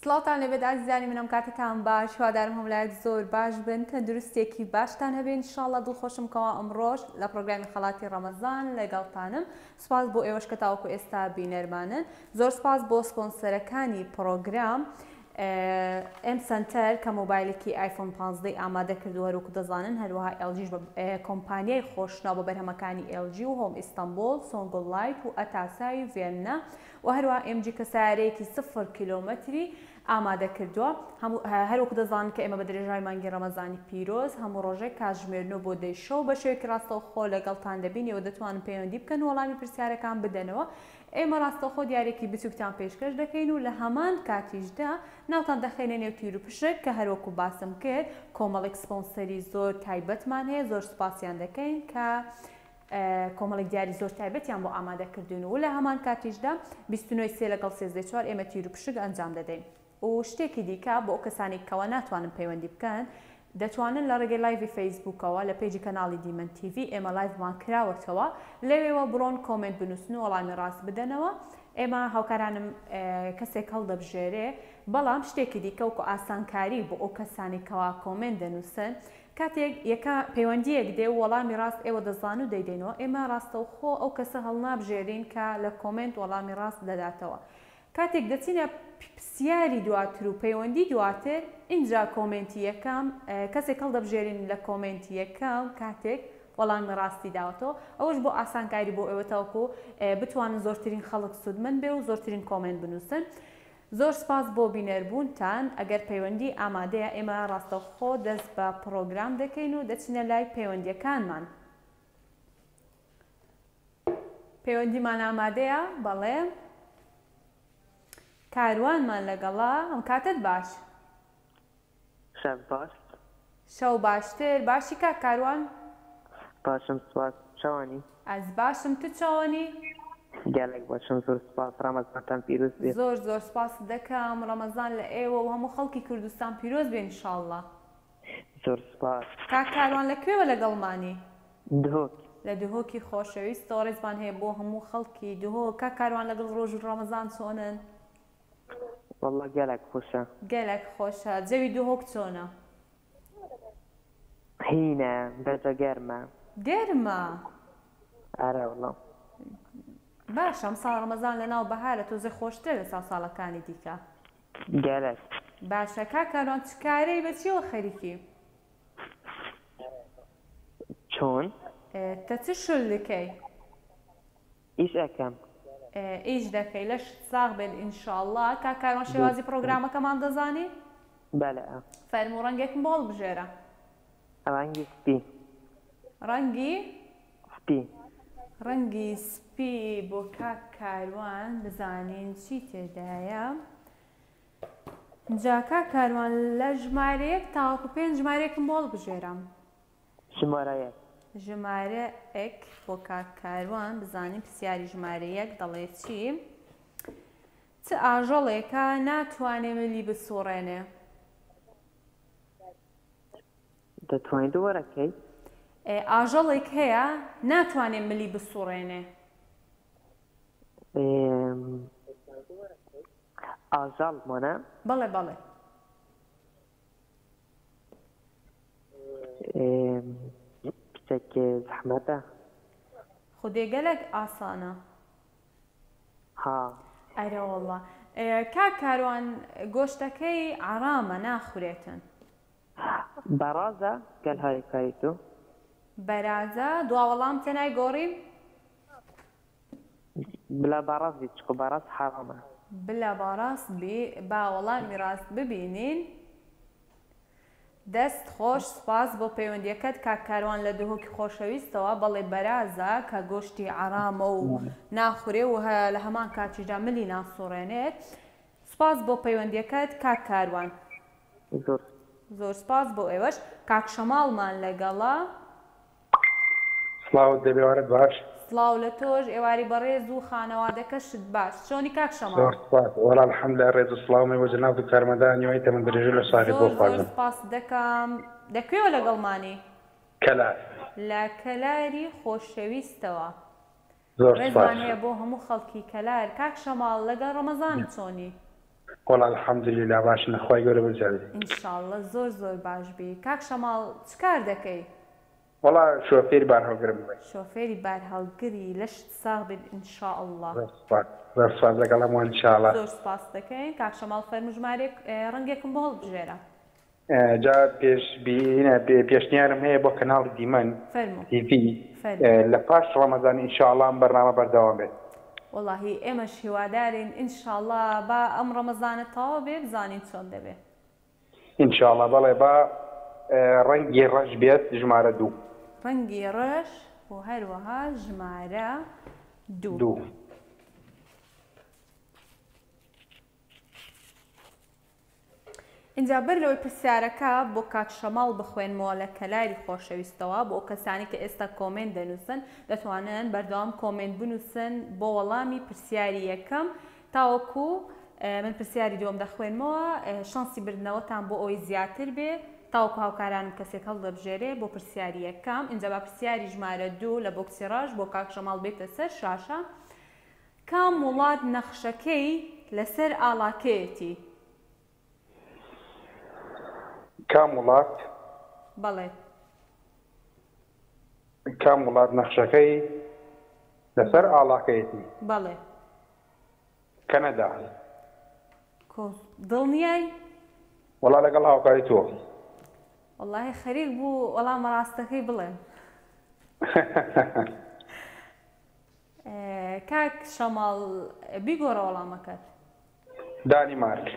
سڵاوتان لەبێت ئازیزانی منم کاتتان باش هیوادارم هەمولایەک زۆر باش بن تەندروستێکی باشتان هەبێ ئینشاڵڵا دڵخۆشمکەوە ئەمڕۆژ لە پرۆگرامی خەڵاتی ڕەمەزان لەگەڵتانم. سوپاس بۆ ئێوەش کە تاوەکو ئێستا بینەرمانن. زۆر سپاس بۆ سپۆنسەرەکانی پرۆگرام ئەم سنتەر کە مۆبایلێکی آیفۆن 15 ئامادە کردو هەروکو دەزانن هەروەها LGش کۆمپانیای خۆشناو بە بەرهەمەکانی LG و هۆم ئیستانبول، سۆنگل لایت و ئەتاسای ڤێننا و هەروەها MG کە سیارەیەکی 0 کیلۆمەتری ئامادە کردووە. هەروکو دەزانن کە ئێمە بە درێژای مانگی ڕەمەزانی پیرۆز هەموو ڕۆژێک کاتژمێرنەوە بۆ دەی شەو بە شێوەیەکی ڕاستەوخۆ لەگەڵتان دەبینەوە دەتوانن پەیوەندی بکەن وەڵامی پرسیارەکان بدەنەوە. ئێمە ڕاستەوخۆ دیارێکی بچووکتان پێشکەش دەکەین و لە هەمان کاتیشدا ناوتان دەخێنە نێو تیر و پشک کە هەروەکو باسم کرد کۆمەڵێک سپۆنسەری زۆر تایبەتمان هەیە. زۆر سوپاسیان دەکەین کە کۆمەڵێک دیاری زۆر تایبەتیان بۆ ئامادەکردوون و لە هەمان کاتیشدا 29 لەگەڵ 34 ئێمە تیر و پشک ئەنجام دەدەین. و شتێکی دیکە بۆ ئەو کەسانی کەوە ناتوانن پەیوەندی بکەن دەتوانن لە ڕێگەی لایڤی فەیسبووکەوە لە پیجی کەناڵی دیمەن TV ئێمە لایڤمان کراوەتەوە لەوێەوە بڕۆن کۆمنت بنووسن و وەڵامی ڕاست بدەنەوە. ئێمە هاوکارانم کەسێک هەڵدەبژێرێ بەڵام شتێکی دیکە وکو ئاسانکاری بۆ ئەو کەسانی کەوا کۆمنت دەنووسن کاتێک یەکە پەیوەندیەک دێ و وەڵامی ڕاست ئێوە دەزان و دەیدەینەوە ئێمە ڕاستەوخۆ ئەو کەسە هەڵنابژێرین کە لە کۆمنت وەڵامی ڕاست دەداتەوە. کاتێک دەچینە پرسیاری دواتر و پەیوەندی دواتر اینجا کۆمنتی یەکەم کەسێک هەڵدەبژێرین لە کۆمنتی یەکەم کاتێک وەڵامی ڕاستی داوەتەوە. ئەوەش بۆ ئاسانکاری بۆ ئێوە تاوەکو بتوانن زۆرترین خەڵک سوودمەند بێ و زۆرترین کۆمنت بنووسن. زۆر سپاس بۆ بینەربوونتان. ئەگەر پەیوەندی ئامادەیە ئێمە ڕاستەوخۆ دەست بە پرۆگرام دەکەین و دەچینە لای پەیوەندیەکانمان. پەیوەندیمان ئامادەیە؟ بەڵێ کاروانمان لەگەڵا. ئەم کاتت باش؟ شەو باش. شەو باشتر. باشی کا کاروان؟ باشم سپاس. چاوانی؟ ئەس باشم. تو چاوانی؟ گەلێک باشم. زۆر سپاس. ڕەمەزانتان پیرۆز بێت. زۆر زۆر سپاس دەکەم. ڕەمەزان لە ئێوە و هەموو خەڵکی کوردستان پیرۆز بێن ئینشاڵڵا. زۆر سپاس. کا کاروان لەکوێوە لەگەڵمانی؟ دهۆک. لە دهۆکی خۆشەویست ڕێزمان هەیە بۆ هەموو خەڵکی دهۆک. کا کاروان لەگەڵ ڕۆژ و ڕەمەزان چۆنن؟ والله گەلێک خۆشە. گەلێک خۆشە. جەوی دهۆک چۆنە؟ هینە بەجە گەرمە. گەرمە؟ ئارە وڵام. باشە ئەم ساڵ ڕەمەزان لەناو بەهارە تۆزە خۆشتر لە ساڵەکانی دیکە. گەلێک. باشە کا کاروان چ کارەی بە چیەوە خەریکی؟ چۆن؟ تە چ شل دەکەی؟ ئیش ئەەکەم. ئیش دەکەی لەش ساغ بێت ئینشاءڵڵا. کا کاروان شێوازی پرۆگرامەکەمان دەزانی؟ بەلێ. فەرموو ڕەنگێکم بۆ هەڵبژێرە. ڕەنگی سپی. ڕەنگی؟ سپی. ڕەنگی سپی بۆ کا کاروان بزانین چی تێدایە. جا کا کاروان لە ژمارەیەک تاوەکو 5 ژمارەیەکم بۆ هەڵبژێرم. ژمارەیەک. ژمارە ئێک بۆ کا کاروان بزانین پرسیاری ژمارە یەک دەڵێ چی؟ چ ئاژەڵێکە ناتوانێ ملی بسوڕێنێ؟ دەتوانیت وەرەکەی؟ ئاژەڵێک هەیە ناتوانێ ملی بسوڕێنێ. ئاژەڵ مانە؟ بەڵێ بەڵێ. پچێکی زەحمەتە. خودێ گەلێک ئاسانە. ها. ئەرە وەڵڵا. کا کاروان گۆشتەکەی عەرامە ناخورێتن. بەرازە گەل هەری کاری تۆ؟ بەرازە. دوا وەڵام تێنای گۆڕیم؟ بلا بەڕاست بیت چکۆ بەڕاست حەرامە. بلا باڕاست بی با وەڵامی ڕاست ببینین. دەست خۆش. سپاس بۆ پەیوەندیەکەت کا کاروان لە دهۆکی خۆشەویستەوە. بەڵێ بەرازە کە گۆشتی عەرامە و ناخورێ و لە هەمان کاتیشدا ملی ناسوڕێنێت. سپاس بۆ پەیوەندیەکەت کا کاروان. زۆر زۆر سپاس بۆ ئێوەش. کاک شەماڵمان لەگەڵا. سڵاوت دەبێوارت باش. سڵاو لە تۆش. ئێواری بەڕێز و خانەوادەکەشت باش. چۆنی کاک شەماڵ؟ زۆر سپاس. وەڵا الحەمدولillah ڕێز و سڵاومێ وە جەناب و کارمەندانیەوەی تەمەن درێژە لە ساغی بۆ خوازم. زۆر سپاس دەکەم. دەکوێوە لەگەڵمانی؟ کەلار. لە کەلاری خۆشەویستەوە. زۆر سپاس. ڕێزمان هەیە بۆ هەموو خەڵکی کەلار. کاک شەماڵ لەگەڵ ڕەمەزانی چۆنی؟ والله الحمد لله باش نخوای گەورە بجاري ئینشاءڵڵە زۆر باش بی. کاک شەماڵ چ کار دەکەی؟ والله شوفێری بار هەڵگرم بێ شۆفێری بار هەڵگری لەشت ساغ بێت ئینشاءڵڵە. زۆر سپاس لەگەڵ هەمووان انشاءالله. زۆر سپاس دەکەین. کاک شەماڵ فەرموو ژمارەیەک ڕەنگێکم بۆ هەڵبژێرە. جا پێشنیارم هەیە بۆ کەناڵی دیمەن تیڤ لە پاش ڕەمەزان ئینشاءالله ئەم بەرنامە بەردەوام بێت. وەڵاهی ئێمەش هیوادارین ئینشاءالله با ئەم ڕەمەزانە تەواو بێ بزانین چۆن دەبێت. ئینشاءالله بەڵێ با ڕەنگی ڕەش بێت ژمارە 2. ڕەنگی ڕەش و هەروەها ژمارە 2. اینجا بەر لەوەی پرسیارەکە بۆ کاک شەماڵ بخوێنمەوە لە کەلاری خۆشەویستەوە بۆ کەسانی کە ئێستا کۆمنت دەنووسن دەتوانن بەردەوام کۆمنت بنووسن بۆ وەڵامی پرسیاری یەکەم تاوەکو من پرسیاری دووەم دەخوێنمەوە شانسی بردنەوەتان بۆ ئەوی زیاتر بێ تاوەکو هاوکارانم کەسێک هەڵدەبژێرێ بۆ پرسیاری یەکەم. اینجا با پرسیاری ژمارە 2 لە بۆکسی ڕەش بۆ کاک شەماڵ بێتە سەر شاشە. کام وڵات نەخشەکەی لەسەر ئاڵاکەیەتی؟ کام وڵات؟ بەڵێ. کام وڵات نەخشەکەی لەسەر ئاڵاکەیەتی؟ بەڵێ. کەنەدا. دڵنیای؟ وەڵا لەگەڵ هاوکاری تۆ. وەڵاهی خەریک بوو وەڵامە ڕاستەکەی بڵێم. کاک شەماڵ بیگۆڕە وەڵامەکەت. دانیمارک.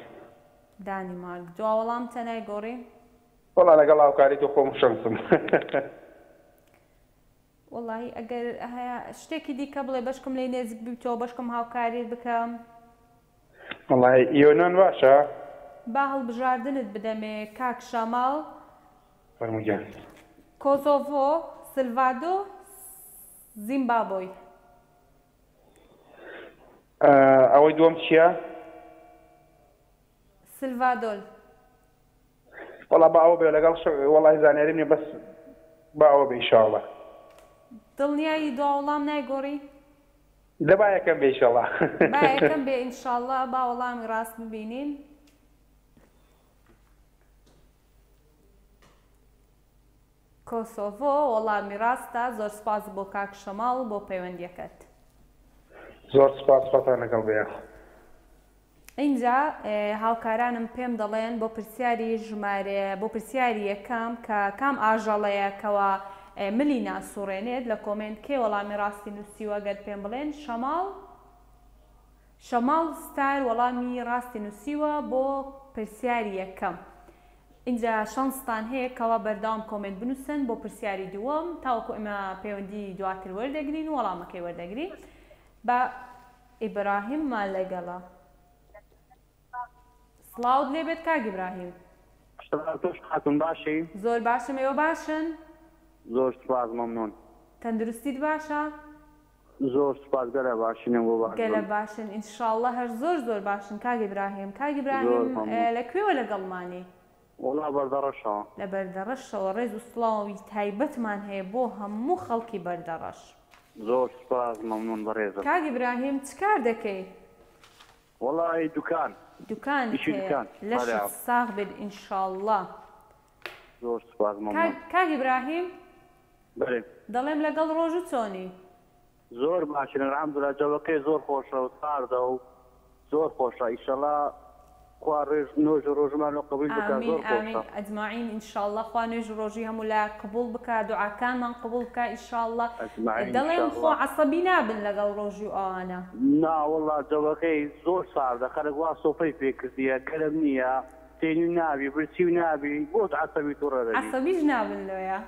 دانیمارک. دوا وەڵام تەنای گۆڕی؟ وەڵا لەگەڵ هاوکاری تۆ خۆم شەنسم. وەڵاهی ئەگەر هەیە شتێکی دیکە بڵێ بەشکم لێی نێزیک بیتەوە بەشکم هاوکاریت بکەم. وەڵاهی ئیۆنۆن باشە؟ با هەڵبژاردنت بدەمێ کاک شەماڵ. فەرمووگیان. کۆسۆڤۆ، سلڤادۆ، زیمبابۆی. ئەوەی دووەم چییە؟ سلڤادۆر. وەڵا با ئەوە بێ لەگەڵ وەڵاهی زانیاریم نییە بەس با ئەوە بێ ئینشاءالله. دڵنیایی دوا وەڵام نایگۆڕی؟ دەبا یەکەم بێ ئینشاءالله. با یەکەم بێ ئینشاءالله با وەڵامی ڕاست ببینین. کۆسۆڤۆ وەڵامی ڕاستە. زۆر سپاس بۆ کاک شەماڵ بۆ پەیوەندیەکەت. زۆر سپاس خۆتان لەگەڵ بێ. اینجا هاوکارانم پێم دەڵێن بۆ پرسیاری ژمارە بۆ پرسیاری یەکەم کە کام ئاژەڵەیە کەوە ملی ناسوڕێنێت لە کۆمنت کێ وەڵامی ڕاستی نووسیوە گەر پێم بڵێن شەماڵ ستار وەڵامی ڕاستی نووسیوە بۆ پرسیاری یەکەم. اینجا شانستان هەیە کەوا بەردەوام کۆمنت بنووسن بۆ پرسیاری دووەم تاوەکو ئێمە پەیوەندی دواتر وەردەگرین و وەڵامەکەی وەردەگرین. بە ئیبراهیممان لەگەڵە. سڵاوت لێبێت کاک ئیبراهیم. تۆش خاتون باشی؟ زۆر باشم. ئێوە باشن؟ زۆر سپاس مەمنون. تەندروستیت باشە؟ زۆر سپاس گەلە باشینم بۆ باش. گەلە باشن ئینشاءڵڵە هەر زۆر باشن کاک ئیبراهیم. کاک ئیبراهیم لەکوێوە لەگەڵمانی؟ وەڵا بەردەڕەشەوە. لە بەردەڕەشەوە ڕێز و سڵاوی تایبەتمان هەیە بۆ هەموو خەڵکی بەردەڕەش. زۆر سپاس مەمنون بەڕێزم. کاک ئیبراهیم چ کار دەکەی؟ وەڵی دوکان. دوکان لەشت ساغ بێت ئینشاءڵڵە. زۆر سپاس مەمنون. کاک ئیبراهیم بەڵێ دەڵێم لەگەڵ ڕۆژ و چۆنی؟ زۆر باشن الحەمدولیلا جەوەکەی زۆر خۆشە و ساردە و زۆر خۆشە ئیشەڵا خوا نوێژ و ڕۆژمان قبول بکات. زۆر خۆشە. ئامین ئەجمعین ئینشاءڵڵە خوا نوێژ و ڕۆژی هەموو لا قبول بکات دوعاکانمان قبول بکات ئینشاءڵڵە. دەڵێم خۆ عەسەبی نابن لەگەڵ ڕۆژی و ئەوانە. نا وەڵا جەوەکەی زۆر ساردە خەڵک وا سۆفەی پێکردیە گەرم نییە تێنی نابی برسی و نابی بۆت عەسەبی تووڕە دەبی. عەسەبیش نابن لێیە؟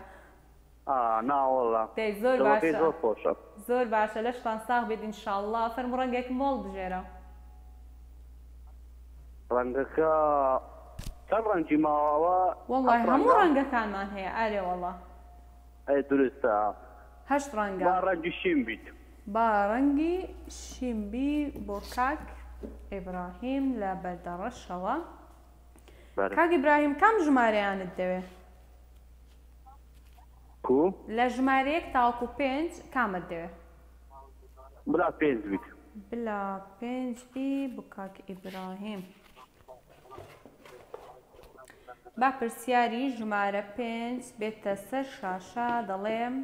ناوەڵا زۆر باشە. زۆر خۆشە. زۆر باشە لەشتان ساغ بێت ئینشاءڵڵە. فەرموو ڕەنگێکم مۆڵ بژێرە. ڕەنگەکە چەند ڕەنگی ماوەوە؟ وەڵڵاهی هەموو ڕەنگەکانمان هەیە. ئارێ وەڵڵا. ئەی دروستە. 8 ڕەنگە. با ڕەنگی شین بیت. با ڕەنگی شینبی بۆ کاک ئیبراهیم لە بەردەڕەشەوە. کاک ئیبراهیم کام ژمارەیانت دەوێت؟ لە ژمارەیەک تاوەکو 5 کامت دەوێت؟ بلا 5 بیت. بلا 5 بی بۆ کاک ئیبراهیم. با پرسیاری ژمارە 5 بێتە سەر شاشە دەڵێم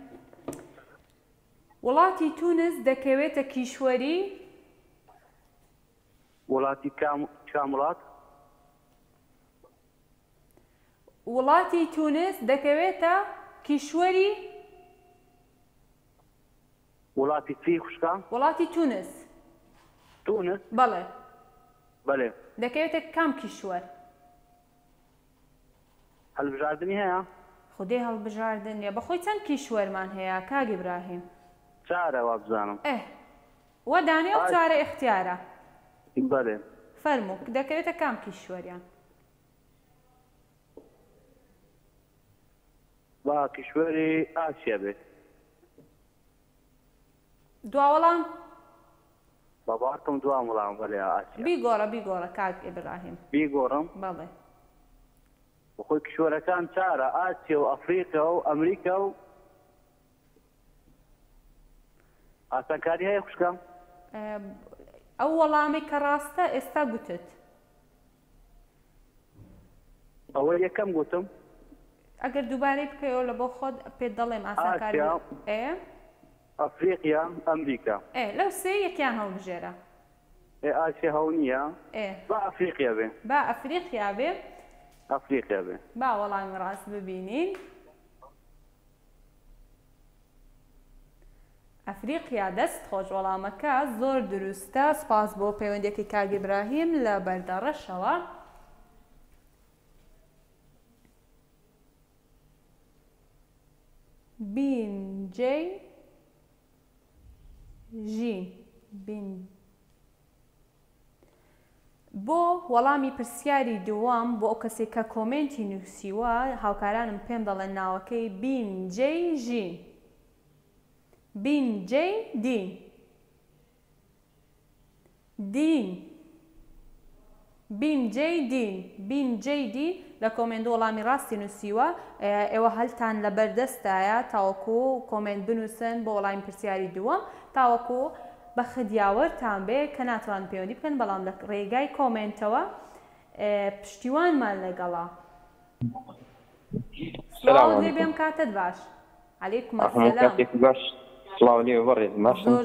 وڵاتی تونس دەکەوێتە کیشوەری وڵاتی کام وڵات؟ وڵاتی تونس دەکەوێتە کیشوەری وڵاتی چی خوشکە؟ وڵاتی تونس. تونس؟ بەڵێ. بەڵێ. دەکەوێتە کام کیشوەر؟ هەڵبژاردننی هەیە؟ خودێ هەڵبژاردن نیە بەخۆی چەند کیشوەرمان هەیە کاک ئیبراهیم؟ چارە وا بزانم. وە دانێ و چارە ئیختیارە. بەڵێ. فەرموو دەکەوێتە کام کیشوەریان؟ با کیشوەری ئاسیا بێت. دوا وەڵام؟ باباکەم دوام وەڵام بەڵێ ئاسیا. بیگۆڕە کاک ئیبراهیم. بیگۆڕم؟ بەڵێ. بەخۆی کیشوەرەکان چارە ئاسیا و ئەفریقا و ئەمریکا و ئاسانکاری هەیە خوشکەم؟ ئەو وەڵامی کە ڕاستە ئێستا گوتت. ئەوە یەکەم گوتم. ئەگەر دووبارەی بکەیەوە لە بۆ خۆت پێت دەڵێم ئاسانکاری ئەفریقیا ئەمریکا. لەو سێ یەکیان هەڵبژێرە. ئاسیا هەو نییە؟ با ئەفریقیا بێ. با ئەفریقیا بێ؟ ئەفریقیا بێ. با وەڵامی ڕاست ببینین. ئەفریقیا دەست خۆش وەڵامەکە زۆر دروستە. سپاس بۆ پەیوەندێکی کاک ئیبراهیم لە بەردەڕەشەوە. بینجێ ژین بۆ وەڵامی پرسیاری دووەم بۆ ئەو کەسێک کە کۆمنتی نووسیوە هاوکارانم پێم دەڵێن ناوەکەی بینجێ ژین بینجێ دین بینجێ دین لە کۆمنت وەڵامی ڕاستی نووسیوە. ئێوە هەلتان لە بەردەستایە تاوەکو کۆمنت بنووسن بۆ وەڵامی پرسیاری دووەم تاوەکو بە خدیاوەرتان بێ کە ناتوان پەیوەندی بکەن بەڵام لە ڕێگای کۆمنتەوە پشتیوانمان لەگەڵا. سڵاو لێ بێم کاتت باش. عەلەیکوم ئەسسەلام.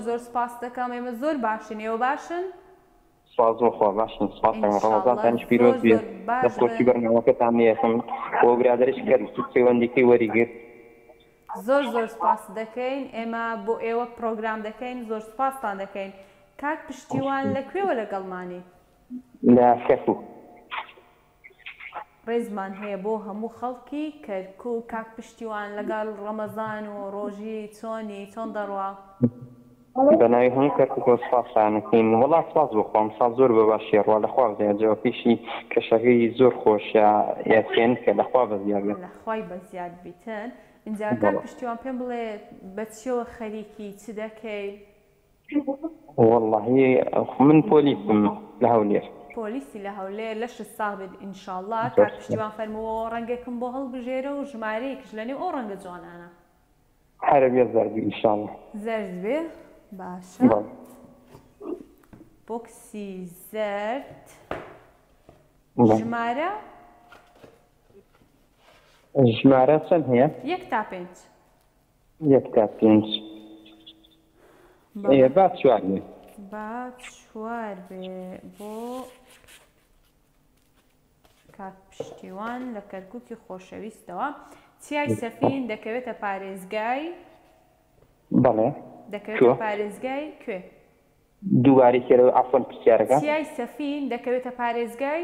زۆر سپاس دەکەم ئێمە زۆر باشن. ئێوە باشن؟ سپاس بۆ خۆ باشن. سپاس ڕەمەزانتانیش پیرۆز بێت. دەستخۆشی بەرنامەکەتان نیەسم بۆ برادەرش کەرد پەیوەندیکەی وەریگرت. زۆر سپاس دەکەین. ئێمە بۆ ئێوە پرۆگرام دەکەین. زۆر سپاستان دەکەین. کاک پشتیوان لەکوێوە لەگەڵمانی؟ لە کەرکووک. ڕێزمان هەیە بۆ هەموو خەڵکی کەرکووک. کاک پشتیوان لەگەڵ ڕەمەزان و ڕۆژی چۆن دەڕوا؟ بەناوی هەموو کەرکووک سپاسانەکەین. وەڵا سپاس بۆ خۆم ساڵ زۆر بە باشی ڕوا لەخوا بزیاد جوابیشی کەشەکەی زۆر خۆشە یاسێن کە لەخوا بەزیاد بێت. لەخوای بەزیاد بیتن. اینجا کاک پشتیوان پێم بڵێ بە چیەوە خەریکی چ دەکەی؟ وەڵڵاهی من پۆلیسم لە هەولێر. پۆلیسی لە هەولێر لەش ساڵ ئینشاءڵڵا. کاک پشتیوان فەرمووە ڕەنگێکم بۆ هەڵبژێرە و ژمارەیەکیش لەنێو ئەو ڕەنگە جوانانە. هەرە بێ زەردی ئینشاءڵڵا. زەرد بێ باشە. بۆکسی زەرد ژمارە چەند هەیە؟ 1 تا 5. 1 تا 5. با 4 بێ. با 4 بێ بۆ کاک پشتیوان لە کەرکووکی خۆشەویستەوە. چیای سەفین دەکەوێتە پارێزگای؟ بەڵێ. دەکەوێتە پارێزگای کوێ؟ دووبارەی کێرەوە ئافۆن پرسیارەکە. چیای سەفین دەکەوێتە پارێزگای؟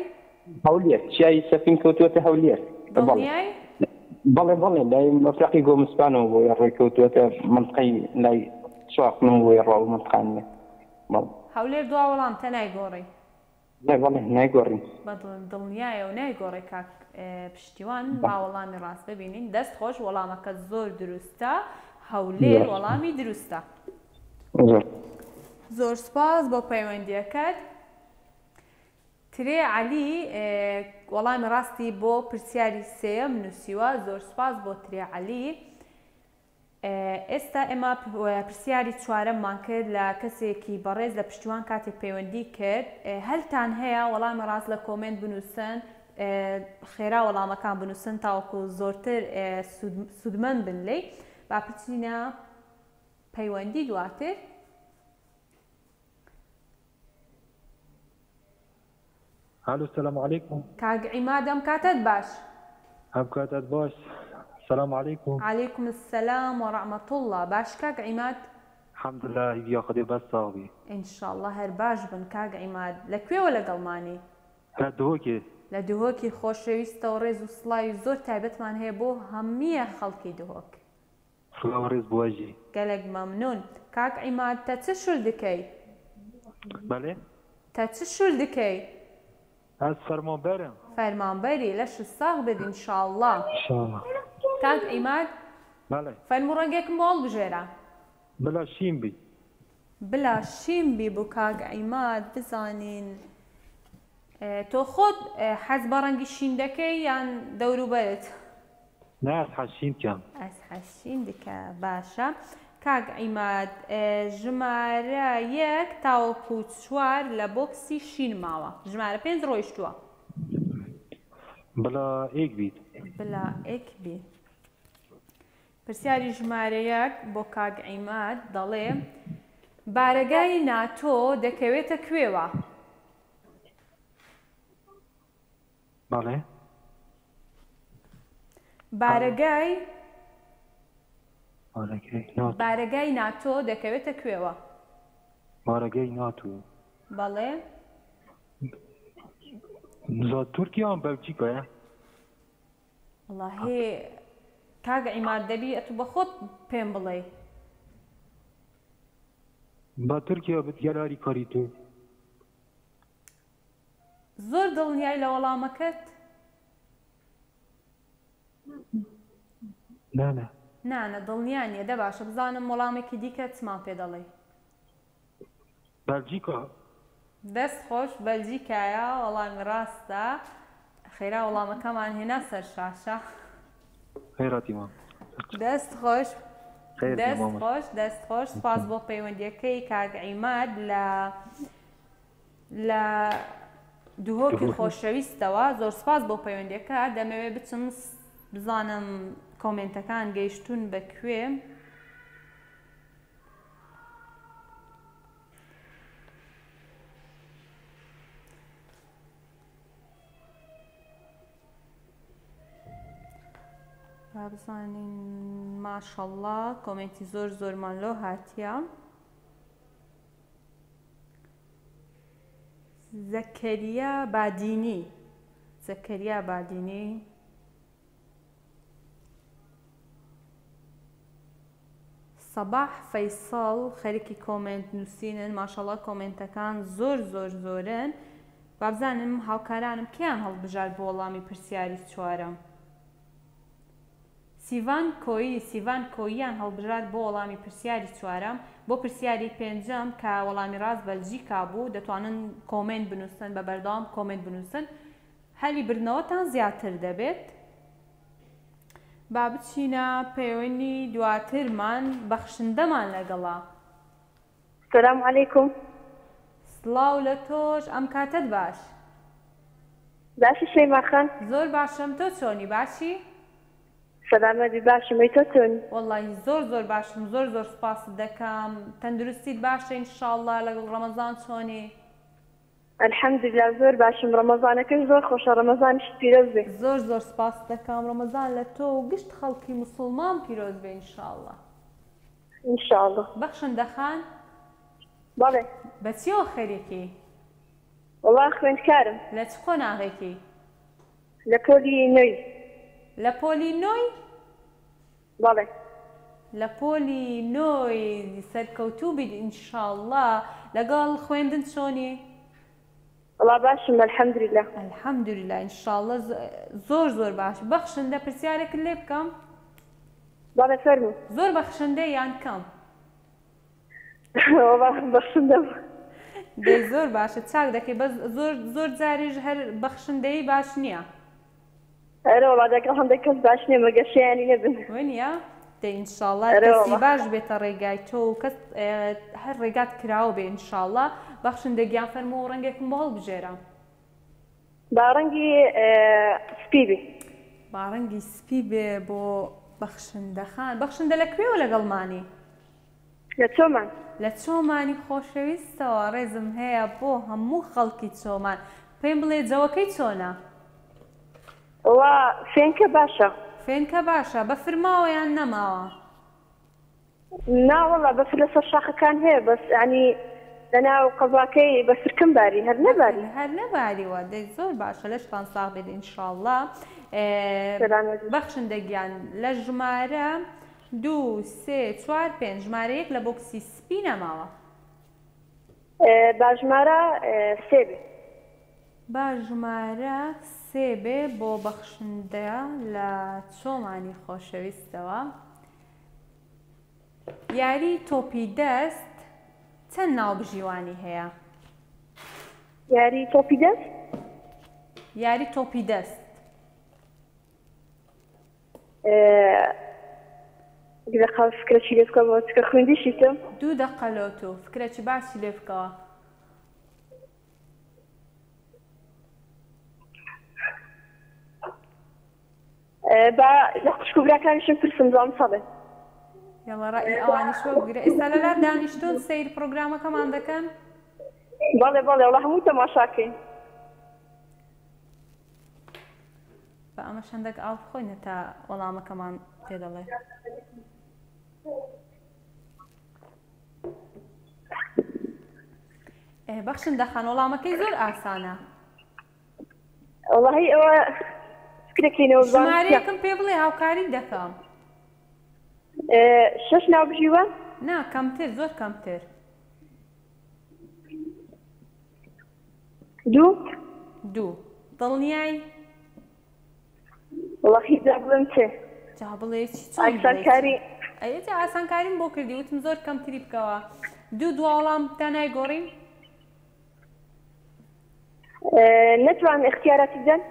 هەولێر. چیای سەفین کەوتووەتە هەولێر. دڵنیای؟ بەڵێ لای مەفرەقی گۆمستانەوە بۆ ڕێ کەوتووەتە منطقەی لای چواخنم بۆی ڕاو منطقانە. هەولێر دوا وەڵامتە نایگۆڕی؟ بەڵێ نایگۆڕین. بە دڵنیایە و نایگۆڕی کاک پشتیوان. با وەڵامی ڕاست ببینین. دەست خۆش وەڵامەکە زۆر دروستە. هەولێر وەڵامی دروستە. زۆر سپاس بۆ پەیوەندیەکەت. ترێ عەلی وەڵامی ڕاستی بۆ پرسیاری سێیەم نووسیوە. زۆر سپاس بۆ ترێ عەلی. ئێستا ئێمە پرسیاری چوارەممان کرد لە کەسێکی بەڕێز لە پشتیوان کاتێک پەیوەندی کرد. هەلتان هەیە وەڵامی ڕاست لە کۆمنت بنووسن خێرا وەڵامەکان بنووسن تاوەکو زۆرتر سوودمەند بن لێی با بچینە پەیوەندی دواتر. الو السلام عليكم. کاک عیماد ئەم کاتت باش؟ ئەم کاتت باش. السلام عليكم. عليكم السلام ورحمة الله. باش کاک عیماد؟ الحمد لله يا خدي بس صاحبي. إن شاء الله هەر باش بن کاک عیماد. لەکوێوە لەگەڵمانی؟ لە دهۆکێ. لە دهۆکی خۆشەویستە و ڕێز و سڵاوی زۆر تایبەتمان هەیە بۆ هەموو خەڵکی دهۆک. سڵاو ڕێز بواژی. گەلێک مەمنون. کاک عیماد تە چ شول دکەی؟ بەڵێ؟ تە چ شول دکەی؟ ئەس فەرمانبەرم. فەرمانبەری لەش ساغ بێت ئینشاءالله. ئینشاءالله. کاک عیماد بەڵێ. فەرموو ڕەنگێکم بۆ هەڵبژێرە. بلا شین بی. بلا شین بی بۆ کاک عیماد بزانین. تۆ خۆت حەز بە ڕەنگی شین دەکەی یان دەوروبەرت؟ نه ئەس حەشین کەم. ئەس حەشین دکە باشە. کاک عیماد ژمارە 1 تاوەکو 4 لە بۆکسی شین ماوە. ژمارە 5 ڕۆیشتووە. بلا ئێک بیت. بلا ئێک بی. پرسیاری ژمارە 1 بۆ کاک عیماد دەڵێ بارەگای ناتۆ دەکەوێتە کوێوە؟ بەڵێ. بارەگای ناتۆ دەکەوێتە کوێوە؟ بارەگای ناتۆ. بەڵێ. تورکیا یان بەلجیکایە؟ وەڵاهی کاک عیماد دەبی ئەتوو بە خۆت پێم بڵێ. با تورکیا بتگەلاری کاری تۆ. زۆر دڵنیای لە وەڵامەکەت؟ نانە. نانە دڵنیا نیە. دە باشە بزانم وەڵامێکی دیکە چمان پێ دەڵێ. بەلجیکا. دەست خۆش بەلجیکایە وەڵامی ڕاستە. خێرا وەڵامەکەمان هێنا سەر شاشە. خێراتی مام. دەست خۆش. دەست خۆش. سپاس بۆ پەیوەندیەکەی کاک عیماد لە دهۆکی خۆشەویستەوە. زۆر سپاس بۆ پەیوەندیەکە. دەمەوێت بچم بزانم کۆمنتەکان گەیشتون بەکوێ. بزانین ماشەڵڵا کۆمنتی زۆرمان لۆ هاتیە. زەکەریا بادینی سەباح فەیساڵ خەریکی کۆمنت نووسینن. ماشەڵڵا کۆمنتەکان زۆرن. با بزانم هاوکارانم کیان هەڵبژار بۆ وەڵامی پرسیاری 4ەم. سیڤان کۆییان هەڵبژار بۆ وەڵامی پرسیاری 4ەم. بۆ پرسیاری 5ەم کە وەڵامی ڕاست بەلجیکا بوو دەتوانن کۆمنت بنووسن بە بەردەوام کۆمنت بنووسن. هەلی بردنەوەتان زیاتر دەبێت. با بچینە پەیوەندی دواترمان بەخشندەمان لەگەڵا. السلام عليكم. سڵاو لە تۆش ئەم کاتت باش؟ باشی شەیما خان. زۆر باشم. تۆ چۆنی باشی؟ سەلامەتی باشم. تۆ چۆنی؟ وەڵڵاهی زۆر باشم. زۆر سپاس دەکەم. تەندروستیت باشە ئینشاءڵڵا. لەگەڵ ڕەمەزان چۆنی؟ الحەمدوللا زۆر باشم. ڕەمەزانەکەی زۆر خۆشە. ڕەمەزانیش پیرۆز بێ. زۆر سپاس دەکەم. ڕەمەزان لە تۆ و گشت خەڵکی موسڵمان پیرۆز بێ ئینشاءڵڵا. ئینشاءڵڵا. بەخشندەخان؟ بەڵێ. بە چیەوە خەریکی؟ وەڵڵا خوێندکارم. لە چ قۆناغێکی؟ لە پۆلی نوێی. لە پۆلی نۆی؟ بەڵێ. لە پۆلی نۆی سەرکەوتوو بیت ئینشاءڵڵا. لەگەڵ خوێندن چۆنی؟ وەڵڵا باشم الحەمدوللا. الحەمدوللا ئینشاءڵڵا زۆر باش. بەخشندە پرسیارێکت لێ بکەم؟ بەڵێ فەرموو. زۆر بەخشندە یان کەم؟ وەڵڵا بەخشندە. دەی زۆر باشە چاک دەکەی. بەس زۆر جاریش هەر بەخشندەی باش نییە. ئەرە وەڵڵا دەکەڵ هەندێک کەس باش نییە مەگەر شەیانی نەبن. وێنە؟ دەی ئینشاءڵڵا کەسی باش بێتە ڕێگای تۆ و کەس هەر ڕێگات کراوە بێ ئینشاءڵڵا. بەخشندە گیان فەرموو ڕەنگێکم بۆ هەڵبژێرە. باڕەنگی سپی بێ. باڕەنگی سپی بێ بۆ بەخشندەخان. بەخشندە لەکوێوە لەگەڵمانی؟ لە چۆمان. لە چۆمانی خۆشەویستەوە ڕێزم هەیە بۆ هەموو خەڵکی چۆمان. پێم بڵێ جەوەکەی چۆنە؟ وا فێنکە باشە. فێنکە باشە. بە فرماوە یان نەماوە؟ ناوەڵا بەفر لەسەر شاخەکان هەیە بەس ینی لەناو قەزاکەی بە فرکم باری هەر نەباری. هەر نەباریوە. دەی زۆر باشە لەشتان ساغ بێت ئینشاءڵڵا. بەخشندەگیان لە ژمارە 2 3 4 5 ژمارە 1 لە بۆکسی سپی نەماوە. با ژمارە 3 بێ. با ژمارە 3 بێ بۆ بەخشندە لە چۆمانی خۆشەویستەوە. یاری تۆپی دەست چەند ناوبژیوانی هەیە؟ یاری تۆپی دەست؟ یاری تۆپی دەست. دقیقا فکرەکی لێ بکەم بۆ چکە خوێندیشیتم. 2 دقە لەوتۆ فکرەکی باسی لێ بکەوە. با لە خوشکوبراکانیشم پرسم زۆم سەڵێ. یاڵا ڕای ئەوانیش وەگرە. ئێستا لەلار دانیشتون سەیر پرۆگرامەکەمان دەکەن؟ بەڵێ بەڵێ وڵا هەموو تەماشاکەین. بە ئەمە شەندەک ئاو بخۆینە تا وەڵامەکەمان پێ دەڵێ. بەخشندەخان وەڵامەکەی زۆر ئاسانە. وەڵاهی ئەوە فکرەکەینەوە بزانم. ژمارەیەکم پێ بڵێ هاوکاری دەکەم. 6 ناوبژیوە؟ نا کەمتر زۆر کەمتر. 2 دڵنیای؟ وەڵاهی جا بڵێم چێ؟ جا بڵێ ئاسانکاری. ئەیەجا ئاسانکاریم بۆ کردی وتم زۆر کەمتری بکەوە. 2 وەڵام تا نایگۆڕین؟ نەتوان اختیاراتی بدەن؟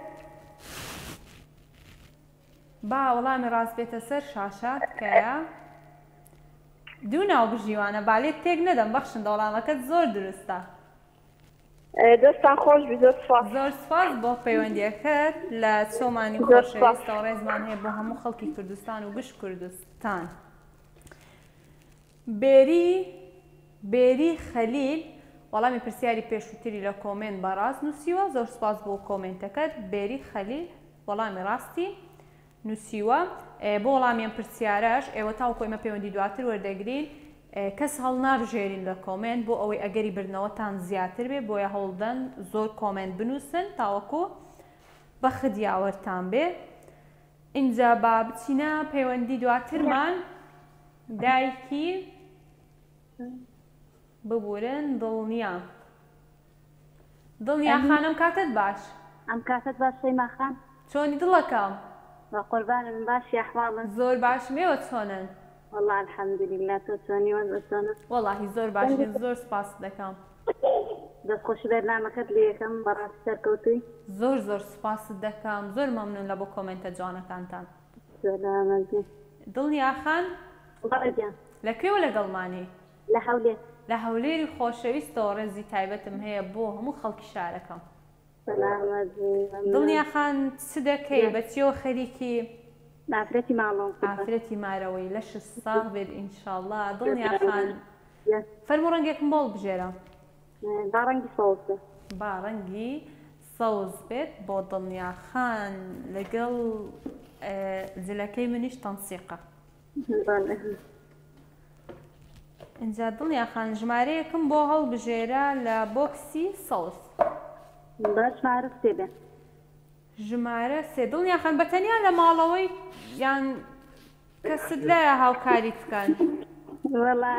با وەڵامی ڕاست بێتە سەر شاشە تکایە. 2 ناوبژیوانە بالێت تێک نەدەم بەخشندە وەڵامەکەت زۆر دروستە. دەستان خۆش بێ زۆر سوپاس. زۆر سوپاس بۆ پەیوەندیەکەت لە چۆمانی خۆشەویستەوە ڕێزمان هەیە بۆ هەموو خەڵکی کوردستان و گشت کوردستان. بێری خەلیل وەڵامی پرسیاری پێشووتری لە کۆمنت بەڕاست نووسیوە. زۆر سوپاس بۆ کۆمنتەکەت بێری خەلیل وەڵامی ڕاستی نووسیوە. بۆ وەڵامیان پرسیارەش ئێوە تاوەکو ئێمە پەیوەندی دواتر وەردەگرین کەس هەڵ نابژێرین لە کۆمنت بۆ ئەوەی ئەگەری بردنەوەتان زیاتر بێ بۆیە هەوڵدەن زۆر کۆمنت بنووسن تاوەکو بە خدیاوەرتان بێ. اینجا با بچینە پەیوەندی دواترمان دایکی ببورن دڵنیا خانم کاتت باش؟ ئەم کاتت باش سەیما خان. چۆنی دڵەکەم؟ بە قوربانم باشی ئەحواڵن؟ زۆر باش مێوە چۆنن؟ وەڵڵا الحەمدولیلا تۆ چۆنی وەزە چۆنە؟ وەڵڵاهی زۆر باشین زۆر سوپاس دەکەم. دەستخۆشی بەرنامەکەت لێ یەکەم بەڕاستی سەرکەوتووی. زۆر سوپاست دەکەم. زۆر مەمنون لە بۆ کۆمنتە جوانەکانتان. سلامەتی. دڵنیا خان بەڵێگیان لەکوێوە لەگەڵمانی؟ لە هەولێر. لە هەولێری خۆشەویستەوە ڕێزی تایبەتم هەیە بۆ هەموو خەڵکی شارەکەم. دڵنیا خان چ دەکەی بەچیەوە خەریکی؟ ئافرەتی ماڵەوە. ئافرەتی مارەوەی لەش ساغ بێت ئینشاءڵڵا. دڵنیا خان فەرموو ڕەنگێکم بۆڵ بژێرە. با ڕەنگی سەوزە. با ڕەنگی سەوز بێت بۆ دڵنیا خان لەگەڵ جلەکەی منیش تەنسیقە. اینجا دڵنیا خان ژمارەیەکم بۆ هەڵبژێرە لە بۆکسی سەوز. ژمارە 3 بێ. ژمارە 3. دڵنیا خان بەتەنیا لە ماڵەوەی یان کەست لایە هاوکاریت بکەن؟ وەڵا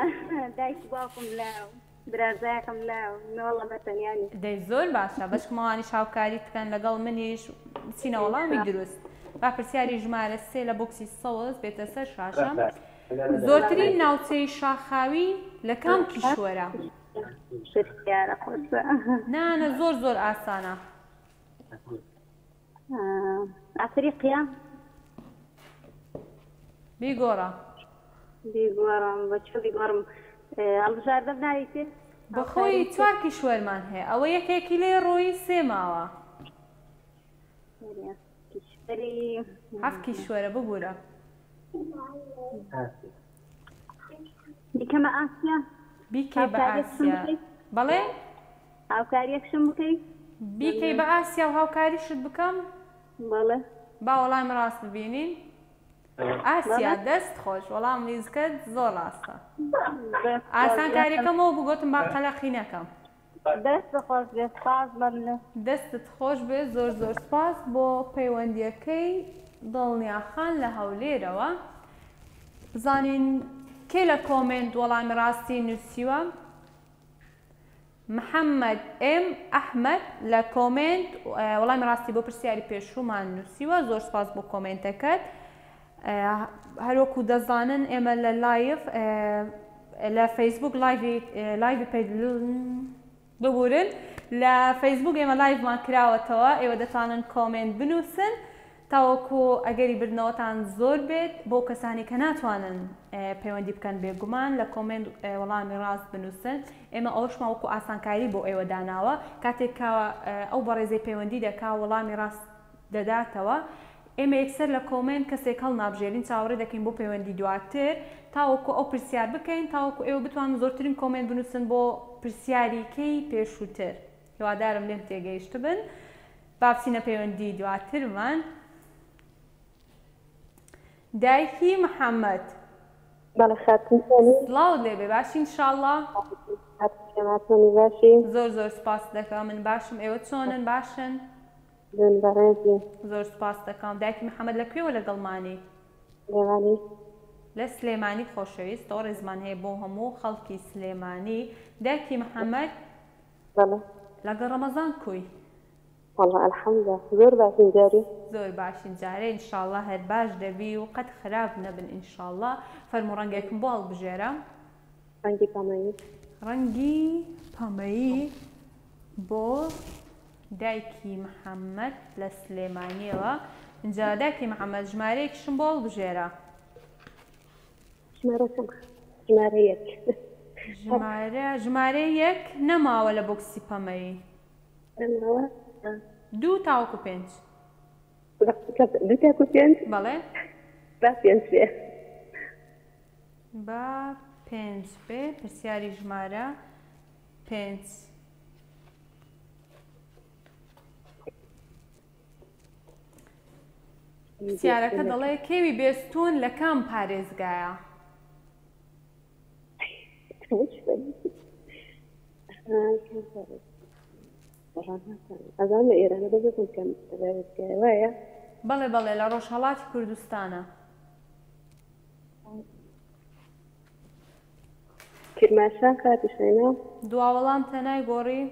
دایکی باوکم لاو برازایەکەم لاو نەوەڵە بەتەنیانی. دەی زۆر باشە بەشکمەوانیش هاوکاریت بکەن لەگەڵ منیش بچینە وەڵامی دروست. با پرسیاری ژمارە 3 لە بۆکسی سەوز بێتە سەر شاشە. زۆرترین ناوچەی شاخاوی لە کام کیشوەرە؟ شرکیارە خۆشە. نانە زۆر ئاسانە. ئەفریقیا. بیگۆڕە. بیگۆڕم بەچۆ بیگۆڕم هەڵبژاردەم ناویتێ؟ بەخۆی 4 کیشوەرمان هەیە ئەوە یەکێکی لێ ڕۆیی 3 ماوە. کشوری هەفت کیشوەرە ببوورە. دیکەمە ئاسیا بیکەی بە ئاسیا. بەڵێ هاوکاریەکشم بکەیت بیکەی بە ئاسیا و هاوکاریشت بکەم. بەڵێ با وەڵام ڕاست ببینین. ئاسیا دەست خۆش وەڵام لیزکت زۆر ڕاستە. ئاسان کاریەکەمەوە بگوتم با قەلەقی نەکەم. دەست بەخۆش بێت سپاس بەمنە. دەستت خۆش بێت زۆر زۆر سپاس بۆ پەیوەندیەکەی دڵنیاخان لە هەولێرەوە. بزانین کێ لە کۆمنت وەڵامی ڕاستی نووسیوە؟ محەممەد ئێم ئەحمەد لە کۆمنت وەڵامی ڕاستی بۆ پرسیاری پێشوومان نووسیوە. زۆر سپاس بۆ کۆمنتەکەت. هەروەکو دەزانن ئێمە لە لایڤ لە فەیسبوک لایڤی ببورن لە فەیسبوک ئێمە لایڤمان کراوەتەوە. ئێوە دەتوانن کۆمنت بنووسن تاوەکو ئەگەری بردنەوەتان زۆر بێت بۆ کەسانی کە ناتوانن پەیوەندی بکەن بێگومان لە کۆمنت وەڵامی ڕاست بنووسن. ئێمە ئەوشمان وەکو ئاسانکاری بۆ ئێوە داناوە کاتێک ئەو بەڕێزەی پەیوەندی دەکا وەڵامی ڕاست دەداتەوە. ئێمە یەکسەر لە کۆمنت کەسێک هەڵ نابژێرین چاوەڕێ دەکەین بۆ پەیوەندی دواتر تاوەکو ئەو پرسیار بکەین تاوەکو ئێوە بتوانن زۆرترین کۆمنت بنووسن بۆ پرسیاریکەی پێشووتر. هیوادارم لێم تێگەیشت بن. با بچینە پەیوەندی دواترمان. دایکی محەممەد بەڵێ خاتونی سڵاو لێبێ باشی ئینشاڵڵا. خاتونی باشی زۆر زۆر سپاس دەکەم. من باشم ئێوە چۆنن باشن؟ بەڕێزی زۆر سپاس دەکەم. دایکی محەممەد لەکوێوە لەگەڵمانی؟ لێوانی لە سلێمانی خۆشەویست ئەو ڕێزمان هەیە بۆ هەموو خەڵکی سلێمانی. دایکی محەممەد بەڵێ لەگەڵ ڕەمەزان کوی؟ والله الحەمدە زۆر باشین جارێ زۆر باشین جارێ ئینشاڵڵا هەر باش دەبی و قەت خراپ نەبن ئینشاڵڵا. فەرموو ڕەنگێکم بۆ هەڵبژێرە. ڕەنگی پەمەیی ڕەنگی پەمەیی بۆ دایکی محەممەد لە سلێمانیەوە. اینجا دایکی محەممەد ژمارەیەکیشم بۆ هەڵبژێرە. ژمارە یەک نەماوە لە بۆکسی پەمەیی. 2 تاوەکو 5. 2 تاوەکو 5 بەڵێ با 5 بێ. با 5 بێ. پرسیاری ژمارە 5. پرسیارەکە دەڵێ کێوی بێستون لە کام پارێزگایە؟ ئەزان لە ئێرانە بەزم کەم وایە؟ بەڵێ بەڵێ لە ڕۆژهەڵاتی کوردستانە. کرماشان کاتیشێنە؟ دوا وەڵام تەنای گۆڕی؟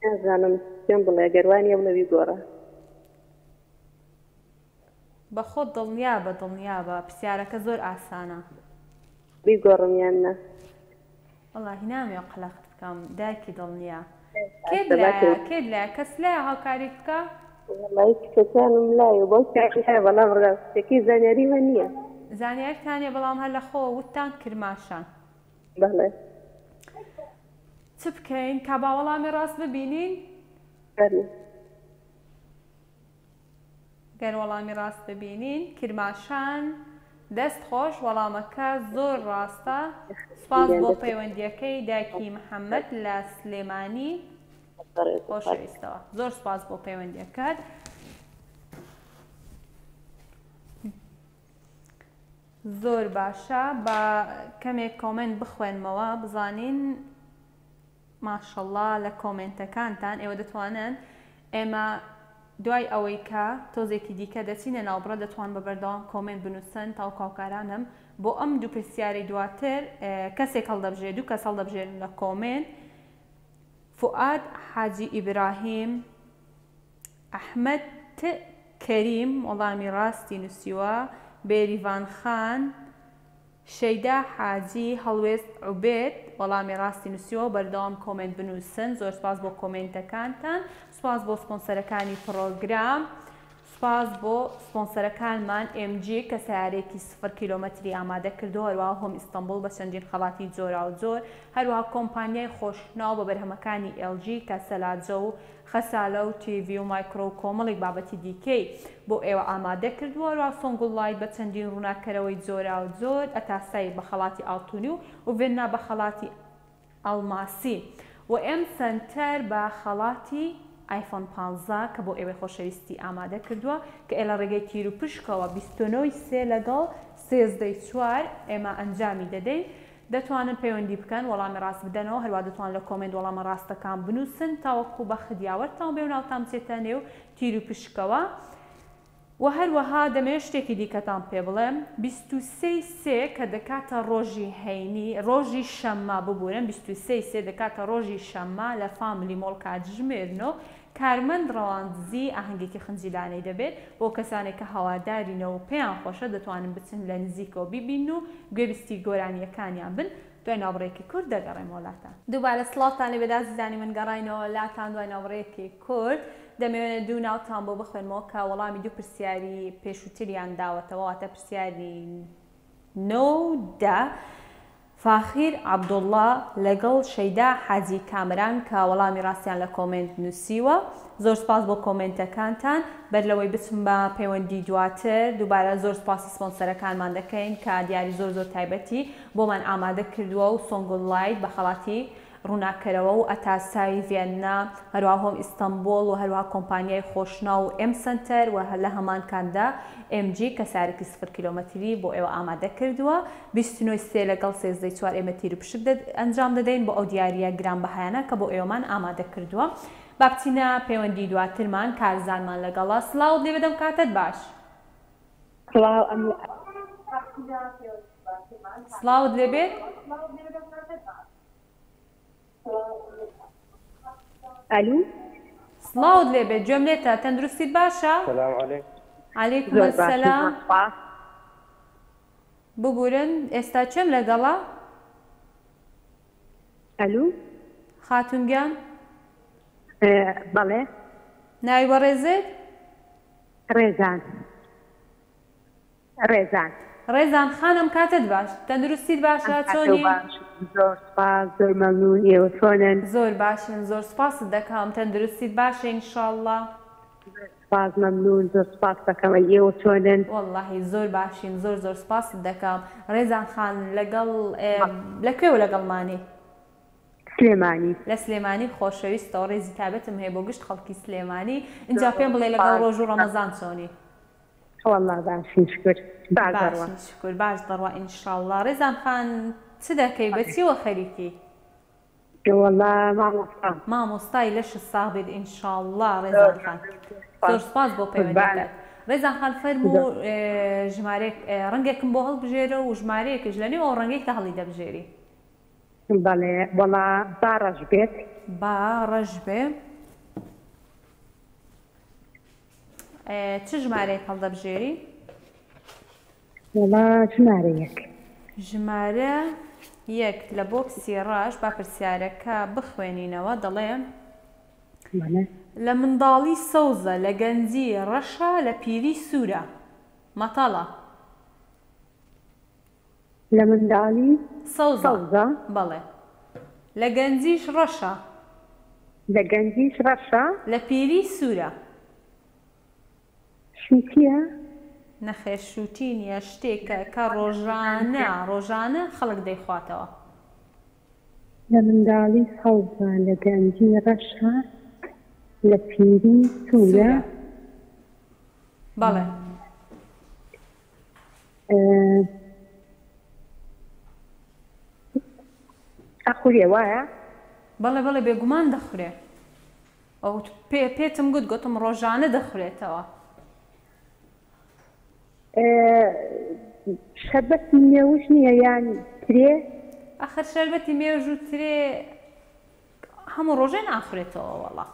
نازانم پێم بڵێ گەروانیە بڵەوی گۆڕە. بە خۆت دڵنیابە پرسیارەکە زۆر ئاسانە. بیگۆڕم یان نە؟ وەڵاهی نامەوێت قەلەقت بکەم دایکی دڵنیا. کێ لایە کەس لایە هاوکاری بکە؟ وەڵی کچەکانم لایە بۆ هەیە بەڵام ڕاستێکی زانیاریمە نییە. زانیاریتانە بەڵام هەر لە خۆ وتتان کرماشان. بەڵێ چ بکەین کا با وەڵامی ڕاست ببینین؟ گەر وەڵامی ڕاست ببینین کرماشان دەست خۆش وەڵامەکە زۆر ڕاستە. سپاس بۆ پەیوەندیەکەی دایکی محەممەد لە سلێمانی خۆشەویستەوە. زۆر سپاس بۆ پەیوەندیەکەت. زۆر باشە بە کەمێک کۆمنت بخوێنمەوە بزانین ماشەڵڵا لە کۆمنتەکانتان ئێوە دەتوانن ئێمە دوای ئەوەی کە تۆزێکی دیکە دەچینە ناوبڕە دەتوان بە بەردەوام کۆمنت بنووسن تاو کاوکارانم بۆ ئەم دوو پرسیارەی دواتر کەسێک هەڵدەبژێت دوو کەس هەڵدەبژێن لە کۆمنت. فوئاد حاجی ئیبراهیم، ئەحمەد کەریم وەڵامی ڕاستی نووسیوە، بێریڤان خان، شەیدا حاجی هەڵوێست عوبێد وەڵامی ڕاستی نووسیوە. بەردەوام کۆمنت بنووسن. زۆر سپاس بۆ کۆمنتەکانتان. سپاس بۆ سپۆنسەرەکانی پرۆگرام. سپاس بۆ سپۆنسەرەکانمان MG کە سیارێکی 0 کیلۆمەتری ئامادە کردو، هەروەها هۆم ئیستانبول بە چەندین خەڵاتی جۆرا و جۆر، هەروەها کۆمپانیای خۆشناو بە بەرهەمەکانی LG کە سەلاجە و خەسالە و TV و مایکرۆ و کۆمەڵێک بابەتی دیکەی بۆ ئێوە ئامادە کردووە، هەروەها سۆنگل لایت بە چەندین ڕووناکەرەوەی جۆرا و جۆر، ئەتاسایی بە خەڵاتی ئاڵتونی و ڤێنا بە خەڵاتی ئەڵماسی و M سنتەر بە خەڵاتی آیفۆن 15 کە بۆ ئێوەی خۆشەویستی ئامادە کردووە کە ئێلە ڕێگەی تیر و پشکەوە 29 لەگەڵ 13 ئێمە ئەنجامی دەدەین. دەتوانن پەیوەندی بکەن، وەڵامی ڕاست بدەنەوە، هەروە دەتوان لە کۆمنت وەڵامە ڕاستەکان بنووسن تاوەکو بە خدیاوەرتان بێ و ناوتان بچێتە نێو تیر و پشکەوە. و هەروەها دەمەوێت شتێکی دیکەتان پێ بڵێم 23 کە دەکاتە ڕۆژی هەینی ڕۆژی شەممە ببورن 23 دەکاتە ڕۆژی شەممە لە فامیلی مۆڵ کاتژمێرنەوە کارمەند ڕەواندزی ئاهەنگێکی خنجیلانەی دەبێت بۆ کەسانێک کە هەوادارینەوە پێیان خۆشە دەتوانن بچن لە نزیکەوە بیبین و گوێبیستی گۆرانیەکانیان بن. دوای ناوڕێکی کورد دەگەڕێم وڵاتان. دووبارە سڵاتان لێ بێ زیزانی من گەڕاینەوە لاتان دوای ناوڕێکی کورد. دەمەوێت دوو ناوتان بۆ بخوێنمەوە کە وەڵامی دوو پرسیاری پێشووتریان داوەتەوە واتە پرسیاری 9 فاخیر عەبدوڵڵا لەگەڵ شەیدا حاجی کامران کە وەڵامی ڕاستیان لە کۆمنت نووسیوە. زۆر سپاس بۆ کۆمنتەکانتان. بەر لەوەی بچم بە پەیوەندی دواتر دووبارە زۆر سپاسی سپۆنسەرەکانمان دەکەین کە دیاری زۆر تایبەتی بۆمان ئامادە کردووە و سۆنگل لایت بە خەڵاتی ڕووناکەرەوە و ئەتاسایی ڤێننا، هەروەها هۆم ئیستانبول و هەروەها کۆمپانیای خۆشناو و M سنتەر و لە هەمان کاندا MG کە سیارێکی 0 کیلۆمەتری بۆ ئێوە ئامادە کردووە. 29 لەگەڵ 13 ئێمە تیر و پشک ئەنجام دەدەین بۆ ئەو دیاریە گرانبەهایانە کە بۆ ئێوەمان ئامادە کردووە. با بچینە پەیوەندی دواترمان کارزانمان لەگەڵا. سڵاوت لێ بەدەم کاتت باش. سڵاوت لێ بێت. ئەلو سڵاوت لێ بێت گوێم لێتە تەندروستیت باشە؟ سلام علیکم. عەلەیکم ئەسسەلام. ببورن ئێستا چێم لەگەڵا؟ ئەلو خاتونگیان بەڵێ ناوی بەڕێزت؟ ڕێزان ڕێزان خانم کاتت باش تەندروستیت باشە چۆنی؟ زۆر سپاس زۆر مەمنون. ئێوە چۆنن؟ زۆر باشن زۆر سپاست دەکەم تەندروستیت باشە ئینشاءڵڵا. سپاس مەمنون زۆر سپاس دەکەم. ئێوە چۆنن؟ وەڵڵاهی زۆر باشین زۆر سپاست دەکەم. ڕێزان خان لەگەڵ لەکوێوە لەگەڵمانی؟ سلێمانی. لە سلێمانی خۆشەویستەوە ڕێزی تایبەتم هەیە بۆ گشت خەڵکی سلێمانی. اینجا پێم بڵێ لەگەڵ ڕۆژ و ڕەمەزان چۆنی؟ والله باشین شکر. باشین شکر باش دەڕوا ئینشاءڵڵا. ڕێزان خان چ دەکەی بەچیوە خەریکی؟ والله مامۆستای لەش ساغبێت ئینشاءڵڵا. ڕێزان خان زۆر سپاس بۆ پەیوەندیکەت. ڕێزان خان فەرموو ژمارەیەک ڕەنگێکم بۆ هەڵبژێرە و ژمارەیەکش لەنێو ئەو ڕەنگەی کە هەڵی دەبژێری. بەڵێ وەڵا با ڕەش بێت. با ڕەش بێ. چ ژمارەیەک هەڵدەبژێری؟ وەڵا ژمارەیەک. ژمارە یەک لە بۆکسی ڕەش با پرسیارەکە بخوێنینەوە. دەڵێ لە منداڵی سەوزە لە گەنجی ڕەشە لە پیری سوورە. مەتەڵە لە منداڵی سەوزە بەڵێ لە گەنجیش ڕەشە لە گەنجیش ڕەشە لە پیری سوورە. شوتیە؟ نەخێر شووتی نییە شتێکە کە ڕۆژانە خەڵک دەیخواتەوە. لە منداڵی سەوزە لە گەنجی ڕەشە لە پیری سوورە. بەڵێ ئەخورێ وایە؟ بەڵێ بێگومان دەخورێ. ئەو پێتم گوتم ڕۆژانە دەخورێتەوە. شەربەتی مێوش نییە یان ترێ؟ ئەخر شەربەتی مێوژ و ترێ هەموو ڕۆژێ ناخورێتەوە. وەڵا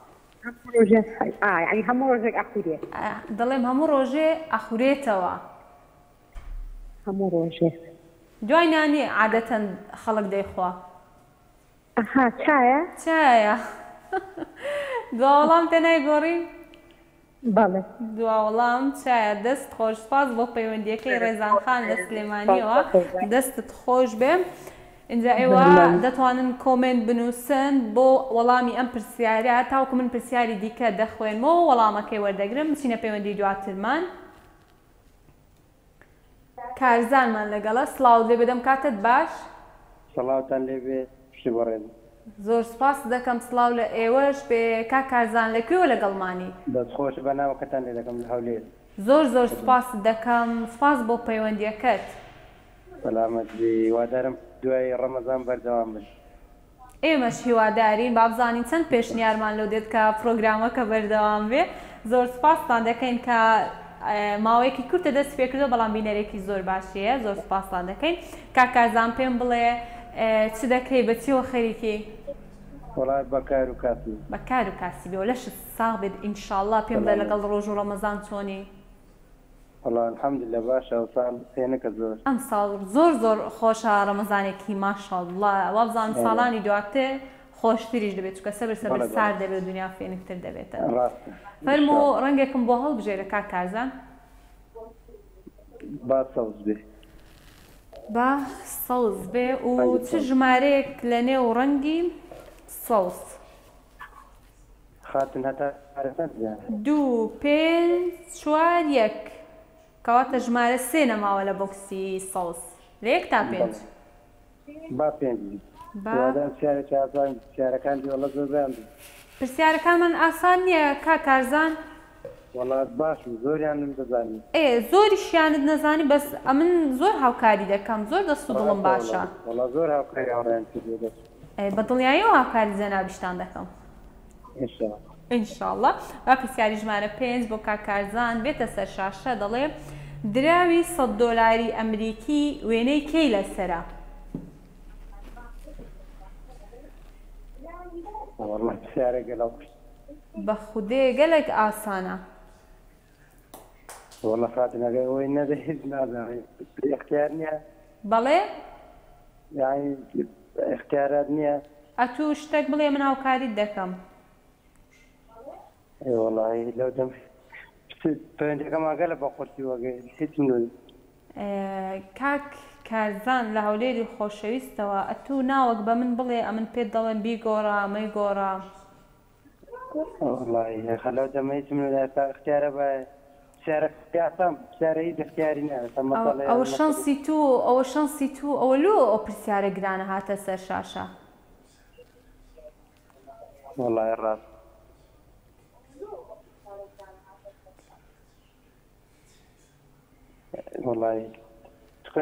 هەموو ڕۆژێک ئەخورێ. دەڵێم هەموو ڕۆژێ ئەخورێتەوە. هەموو ڕۆژێ. دوای نانی عادەتەن خەڵک دەیخوا. چایە؟ چایە. دووەڵام تێ نایگۆڕی؟ بەڵێ دوا وەڵام چایە دەست خۆش سپاس بۆ پەیوەندیەکەی ڕێزانخان لە سلێمانیەوە دەستت خۆش بێ اینجا ئێوە دەتوانن کۆمنت بنووسن بۆ وەڵامی ئەم پرسیارە تاوکو من پرسیاری دیکە دەخوێنمەوە وەڵامەکەی وەردەگرم بچینە پەیوەندی دواترمان کارزانمان لەگەڵە سڵاو لێ بدەم کاتت باش سڵاوتان لێبێ پشتی بەڕێن زۆر سپاس دەکەم سڵاو لە ئێوەش بێ کارزان لەکوێوە لەگەڵمانی دەستخۆش بە ناوەکەتان لێ دەکەم لە هەولێر زۆر سپاس دەکەم سپاس بۆ پەیوەندیەکەت سەلامەت بێ وادارم دوای ڕەمەزان بەردەوام بن ئێمەش هیوادارین با بزانین چەند پێشنیارمان لەو دێت کە پرۆگرامەکە بەردەوام بێ زۆر سپاستان دەکەین کە ماوەیەکی کورتە دەست پێکردو بەڵام بینەرێکی زۆر باشیە زۆر سپاستان دەکەین کارزان پێم بڵێ چ دەکەی بەچیەوە خەریکی وڵات بەکار و کاسی بەکار و کاسی بێ و لەش ساغ بێت ئینشاءڵڵا پێم بڵێ لەگەڵ ڕۆژ و ڕەمەزان چۆنی وڵا الحەمدولillah باشە و ساڵ سێنەکە زۆر ئەم ساڵ زۆر خۆشە ڕەمەزانێکی ماشاءڵڵا وا بزانم ساڵانی دواتر خۆشتریش دەبێت چکە سەبر سار دەبێت دنیا فێنکتر دەبێتە فەرمو ڕەنگێکم بۆ هەڵبژێرە کارزان با سەوز بێ با سەوز بێ و چ ژمارەیەک لە نێو ڕەنگی سەوز خاتن هەتا 2 5 4 1 کەواتە ژمارە سێ نەماوە لە بۆکسی سەوز لە 1 تا 5 با 5 پرسیارەکان دیوەڵە زۆر بیان پرسیارەکانمان ئاسان نییە کارزان وڵات باش و زۆریان دەزانی زۆریشیانت نەزانی بەس ئەمن زۆر هاوکاری دەکەم زۆر دەست و دڵم باشە وڵا زۆر هاوکاری هاوڕێیان بە دڵنیاییەوە هاوکاری جەنابیشتان دەکەم ئینشاءڵڵا با پرسیاری ژمارە 5 بۆ کارزان بێتە سەر شاشە دەڵێ دراوی $100 ئەمریکی وێنەی کەی لەسەرە بە خودێ گەلێک ئاسانە وڵا خاتنەکە ئەوەی نەدەهێت نازانێت اختیار نییە بەڵێ یعنی اختیارات نییە ئەتوو شتێک بڵێ من هاوکاریت دەکەم وڵی لەو دەم پەیوەندەکەم ئاگەلە بە قورسی وەگەی هیچ نوێ کارزان لە هەولێری خۆشەویستەوە ئەتوو ناوەک بە من بڵێ ئەمن پێت دەڵێن بیگۆڕە مەیگۆڕە وڵی خەلەو دەمە هیچ من اختیارە بە پرسیارەی دەختیاری ئەوە شانسی تو ئەوە لۆ ئەو پرسیارە گرانە هاتە سەر شاشە وڵی ڕاست وڵی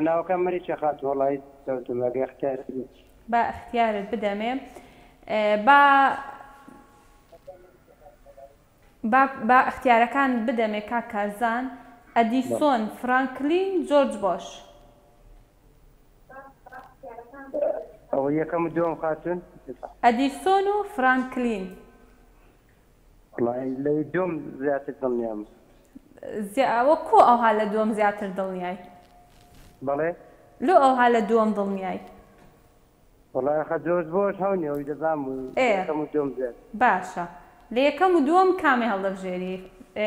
ناوەکەم مەری چە خات وڵی دەوتمەگە اختیار با اختیارت بدەمێ با اختیارەکان بدەمێ کارزان ئەدیسۆن فرانکلین جۆرج بۆش ئەوە یەکەم و دووەم خاتون ئەدیسۆن و فرانکلین لە دووەم زیاتر دڵنیام وە کۆ ئەوها لە دووەم زیاتر دڵنیای بەڵێ لۆ ئەوها لە دووەم دڵنیای وڵای خە جۆرج بۆش هەونی ئەوی دەزانم و یەکەم و دووەم زیات باشە لە یەکەم و دووەم کامی هەڵدەبژێری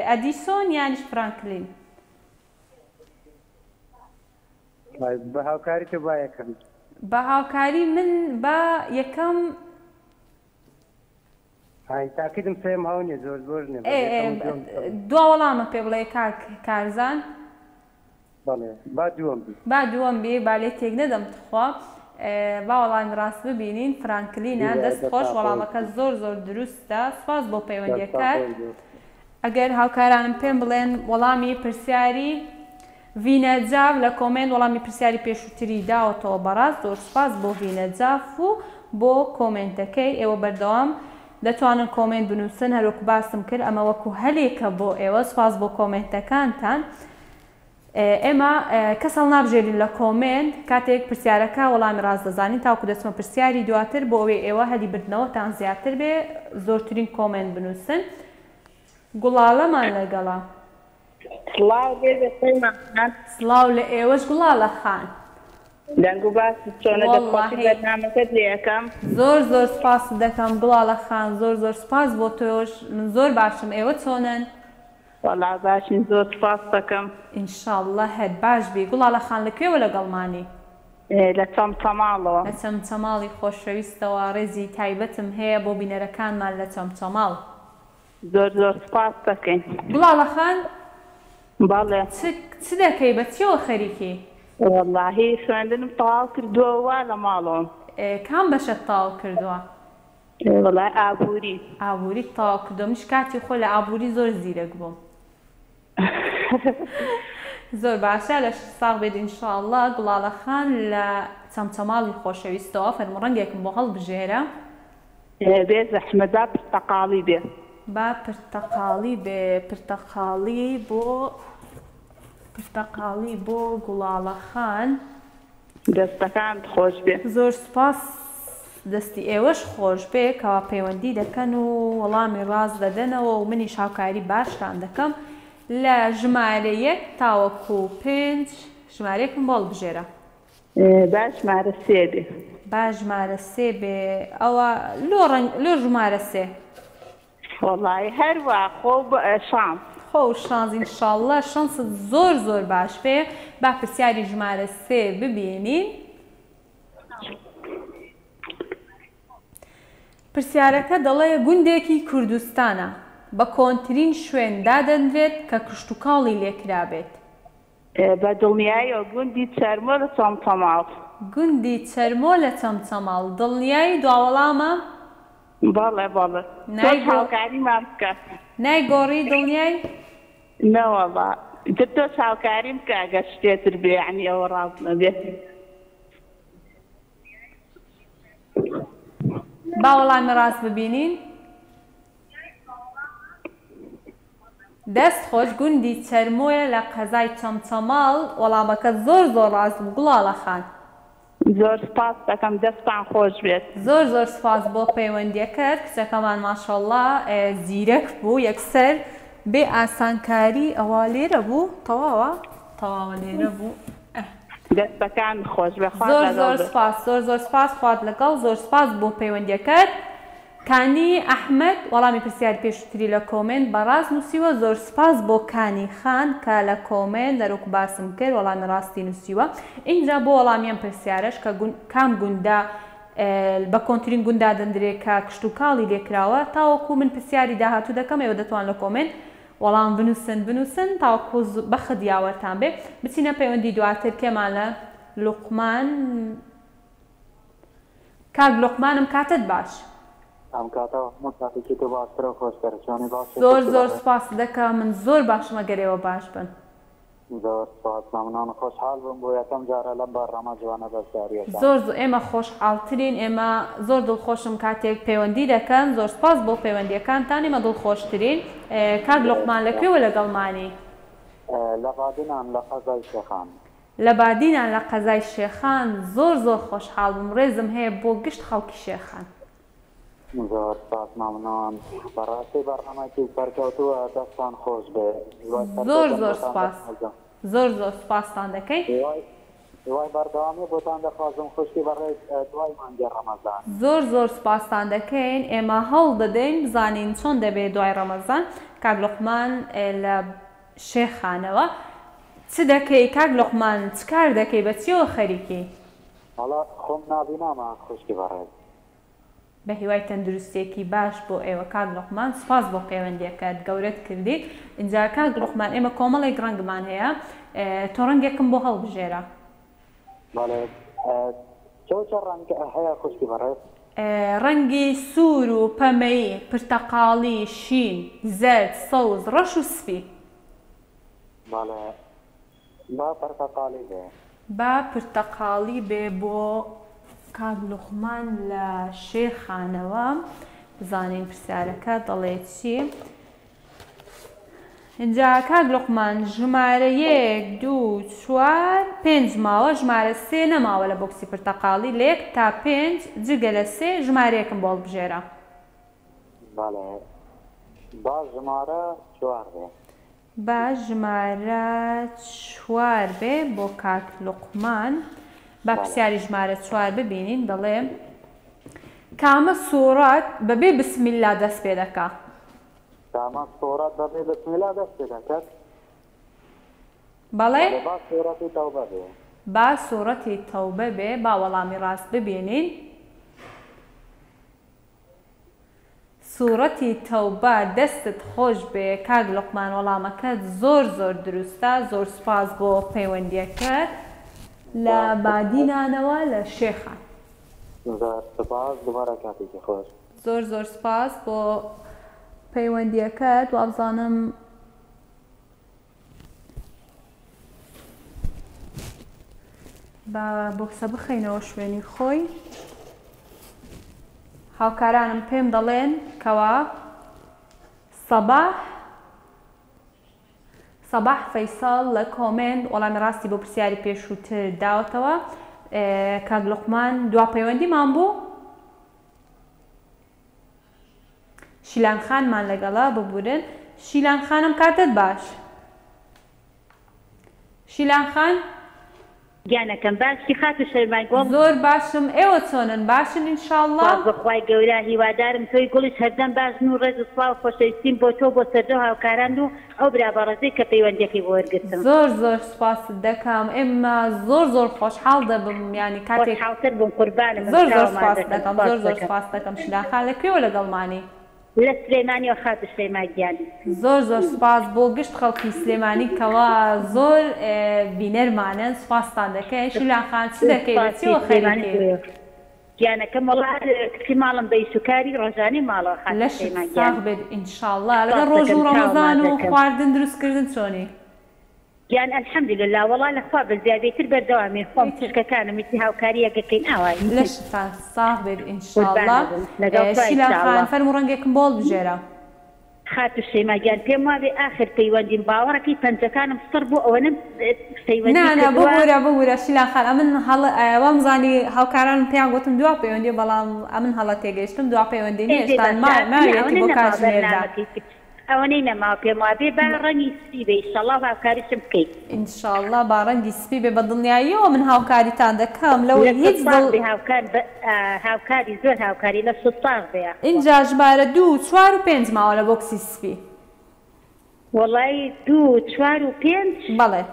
ئەدیسۆن یانیش فرانکلین بە هاوکاری تۆ با یەکەم بە هاوکاری من بە یەکەم تاکیدم سێم هەونیە زۆر زۆر نیە دوا وەڵامە پێ بڵێ کارزان بەڵێ با دووەم با دووەم بێ با لێ تێک نەدەم تخوا با وەڵامی ڕاست ببینین فرانکلینە دەست خۆش وەڵامەکە زۆر دروستە سپاس بۆ پەیوەندیەکەت ئەگەر هاوکارانم پێم بڵێن وەڵامی پرسیاری ڤینەجاف لە کۆمنت وەڵامی پرسیاری پێشووتری داوەتەوە بەڕاست زۆر سپاس بۆ ڤینەجاف و بۆ کۆمنتەکەی ئێوە بەردەوام دەتوانن کۆمنت بنووسن هەروەکو باسم کرد ئەمە وەکو هەلێکە بۆ ئێوە سپاس بۆ کۆمنتەکانتان ئێمە کەس هەڵ نابژێرین لە کۆمنت کاتێک پرسیارەکە وەڵامی ڕاست دەزانین تاوکو دەچمە پرسیاری دواتر بۆ ئەوەی ئێوە هەلی بردنەوەتان زیاتر بێ زۆرترین کۆمنت بنووسن گوڵاڵەمان لەگەڵا سڵاو لە ئێوەش گوڵاڵە خان دەنگ و باسی چۆنە دەخۆشی بەرنامەکەت لێ یەکەم زۆر سپاس دەکەم گوڵاڵە خان زۆر سپاس بۆ تۆش من زۆر باشم ئێوە چۆنن والله باشین زۆر سپاس دەکەم. ئینشاءڵڵا هەر باش بی. گوڵاڵە خان لەکوێوە لەگەڵمانی؟ لە چەمچەماڵەوە. لە چەمچەماڵی خۆشەویستەوە ڕێزی تایبەتم هەیە بۆ بینەرەکانمان لە چەمچەماڵ. زۆر سپاس دەکەین. گوڵاڵە خان بەڵێ چ دەکەی بە چیەوە خەریکی؟ وەڵڵاهی خوێندنم تەواو کردووە لە ماڵەوە. کام بەشت تاو کردووە؟ وەڵای ئابووری. ئابووری تاو کردووە. منیش کاتی خۆ لە ئابووری زۆر زیرەک بووم. زۆر باشە لە ساغ بێت ئینشاءڵڵا. گوڵاڵە خان لە چەمچەماڵی خۆشەویستەوە فەرموو ڕەنگێکم بۆ هەڵبژێرە. بێ زەحمەدا پرتەقاڵی بێ. با پرتەقاڵی بێ. پرتەقاڵی بۆ گوڵاڵە خان. دەستەکان خۆش بێ. زۆر سوپاس. دەستی ئێوەش خۆش بێ کەوا پەیوەندی دەکەن و وەڵامی ڕاست دەدەنەوە و منیش هاوکاری باشتان دەکەم. لە ژمارە 1 تاوەکو 5 ژمارەیەکم بۆ هەڵبژێرە. با ژمارە 3 بێ. با ژمارە 3 بێ. ئەوە لۆ ژمارە 3. وەڵای هەروە خۆ شانس. خۆ شانس ئینشاءڵڵا شانست زۆر باش بێ. با پرسیاری ژمارە 3 ببینین. پرسیارەکە دەڵێ گوندێکی کوردستانە بە کۆنترین شوێن دادەنرێت کە کشتوکاڵی لێکرابێت. بە دڵنیاییەوە گوندی چەرمۆ لە چەمچەماڵ. گوندی چەرمۆ لە چەمچەماڵ. دڵنیایی دواوەڵامە؟ بەڵێ هاوکاریمان بکە. نایگۆڕی دڵنیایی؟ نەوەڵا تۆ هاوکاریم بکە ئەگەر شتێتر بێ یعنی ئەوە ڕاست نەبێت. با وەڵامی ڕاست ببینین. دەست خۆش گوندی چەرمۆیە لە قەزای چەمچەماڵ. وەڵامەکە زۆر ڕاست بوو گوڵاڵە خان. زۆر سپاس دەکەم دەستان خۆش بێت. زۆر سپاس بۆ پەیوەندیەکەت. کچەکەمان ماشەڵڵا زیرەک بوو یەکسەر بێ ئاسانکاری. ئەوە لێرە بوو تەواوە لێرە بوو. دەستەکان خۆش بێ. زۆر سپاس. زۆر سپاس. خوات لەگەڵ. زۆر سپاس بۆ پەیوەندیەکەت. کانی ئەحمەد وەڵامی پرسیاری پێشووتری لە کۆمنت بەڕاست نووسیوە. زۆر سپاس بۆ کانی خان کە لە کۆمنت دەرۆک باسم کرد وەڵامی ڕاستی نووسیوە. اینجا بۆ وەڵامیان پرسیارش کە کام گوندا بە کۆنترین گوندا دەندرێت کە کشتوکاڵی لێکراوە. تاوەکو من پرسیاری داهاتوو دەکەم ئێوە دەتوان لە کۆمنت وەڵام بنووسن تاوەکو بەخت یاوەتان بێ. بچینە پەیوەندی دواتر کێمان لە لوقمان. کاک لوقمانم کاتت باش. ئەم کاتەوە مۆتاقیکی تۆ باشترە خۆشتەرچانی باش. زۆر سپاس دەکەم. من زۆر باشم ئەگەرێوە باش بن. زۆر سپاس مەمنون. خۆشحاڵ بووم بۆ یەکەم جارە لەم بەڕەمە جوانە بەسیاریەکان. زۆر ئێمە خۆشحاڵترین. ئێمە زۆر دڵخۆشم کاتێک پەیوەندی دەکەن. زۆر سپاس بۆ پەیوەندیەکانتان. ئێمە دڵخۆشترین. کاک لوقمان لەکوێوە لەگەڵمانی؟ لە بادینان لە قەزای شێخان. لە بادینان لە قەزای شێخان. زۆر خۆشحاڵ بووم. ڕێزم هەیە بۆ گشت خەڵکی شێخان. زۆر سپاس مەمنون. بەڕاستی بەڕەمەکی سەرکەوتووە دەستان خۆش بێ. زۆر سپاس. زۆر سپاستان دەکەین. دوای بەردەوامی بۆتان دەخوازم خوشکی بەڕێز دوای مانگی ڕەمەزان. زۆر سپاستان دەکەین. ئێمە هەڵ دەدەین بزانین چۆن دەبێت دوای ڕەمەزان. کاک لوقمان لە شێخانەوە چ دەکەی کاک لوقمان؟ چ کار دەکەی؟ بە چیەوە خەریکی؟ وەڵا خۆم نابینامە خوشکی بەڕێز. بە هیوای تەندروستێکی باش بۆ ئێوە کاک لوقمان. سپاس بۆ پەیوەندیەکەت گەورەت کردی. اینجا کاک لوقمان ئێمە کۆمەڵێک ڕەنگمان هەیە. تۆ ڕەنگێکم بۆ هەڵبژێرە. بەڵێ چ ڕەنگ هەیە خوشکی بەڕێز؟ ڕەنگی سوور و پەمەیی، پرتەقاڵی، شین، زەرد، سەوز، ڕەش و سپی. بەڵێ با پرتەقاڵی بێ. با پرتەقاڵی بێ بۆ کاک لوقمان لە شێخانەوە. بزانین پرسیارەکە دەڵێت چی. اینجا کاک لوقمان ژمارە 1 2 4 5 ماوە. ژمارە 3 نەماوە لە بۆکسی پرتەقاڵی. لە 1 تا 5 جگە لە 3 ژمارەیەکم بۆ هەڵبژێرە. بەڵێ با ژمارە 4 بێ. با ژمارە 4 بێ بۆ کاک لوقمان. با پرسیاری ژمارە 4 ببینین. دەڵێ کامە سوورەت بەبێ بسمیلا دەست پێ دەکا؟ کامە سوورەت کات بەبێ بسمیلا دەست دەکات بەڵێ با سوورەتی تەوبە بێ با سوورەتی تەوبە بێ با وەڵامی ڕاست ببینین سوورەتی تەوبە دەستت خۆش بێ کاک لوقمان وەڵامەکەت زۆر زۆر دروستە زۆر سوپاس بۆ پەیوەندیەکەت لە بادینانەوە لە شێخان زۆر سپاس دوبارە کاتێکی خۆش زۆر زۆر سپاس بۆ پەیوەندیەکەت وابزانم بە بۆکسە بخەینەوە شوێنی خۆی هاوکارانم پێم دەڵێن کەوا سەباح فەیساڵ لە کۆمنت وەڵامی ڕاستی بۆ پرسیاری پێشووتر داوەتەوە کاک لوقمان دوا پەیوەندیمان بوو شیلان خانمان لەگەڵا ببورن شیلان خانم کاتت باش شیلان خان گیانەکەم باشی خاتە شەرمان گۆڵ زۆر باشم ئێوە چۆنن باشن ئینشاءڵڵا بەخوای گەورە هیوادارم تۆی گوڵیش هەردەم باشن و ڕێز و سڵاو خۆشەویستیم بۆ تۆ بۆ سەردەو هاوکاران و ئەو برابەڕەزەی کە پەیوەندیەکەی بۆ وەرگرتم زۆر زۆر سوپاست دەکەم ئێمە زۆر زۆر خۆشحاڵ دەبم یانی کاتێک خۆشحاڵتر بم قوربانم زۆر زۆر سوپاس دەکەم زۆر زۆر سوپاس دەکەم شیلان خان لەکوێوە لەگەڵمانی لە سلێمانی و خاتە سلێمانگیانی زۆر زۆر سوپاس بۆ گشت خەڵکی سلێمانی کەوا زۆر بینەرمانن سوپاسان دەکەین شیلان خان چ دەکەی بەچیەوە خەریکەی گیانەکەم وەڵا کچی ماڵم بەی سوکاری ڕۆژانی ماڵەوە خاتە سلێمانگیان لەش بێت ئینشاءڵڵا لەگەڵ ڕۆژ و ڕەمەزان و خواردن دروستکردن چۆنی گیان ئەلحەمدولله وەڵا لەخوا بە زیادەیتر بەردەوامی خۆم تشکەکانم ئیتی هاوکاریەکەکەین ئاوای لەشتان ساغ بێت ئینشاءڵڵا شیلان خان فەرموو ڕەنگێکم بۆڵ بژێرە خاتە سلێمانگیان پێم وابێ ئاخر پەیوەندیم باوەڕەکەی پەنجەکانم سڕ بوو ئەوەنم نانە ببوورە شیلان خان ئەمن وەمزانی هاوکاران پێیان گوتم دوا پەیوەندی بەڵام ئەمن هەڵە تێگەیشتم دوا پەیوەندی نیێشتان ماوێتی بۆ کاتژمێردا ئەوەنەی نەماوە پێم وابێ با ڕەنگی سپی بێ ئینشاءڵڵا هاوکاریشم بکەیت ئینشاءڵڵا با ڕەنگی سپی بێ بە دڵنیاییەوە من هاوکاریتان دەکەم لەوەی هیچ هاوکاری زۆر هاوکاری لە سوتاغ بێ اینجا ژمارە 2 4 و 5 ماوە لە بۆکسی سپی وەڵی 2 4 و 5 بەڵێ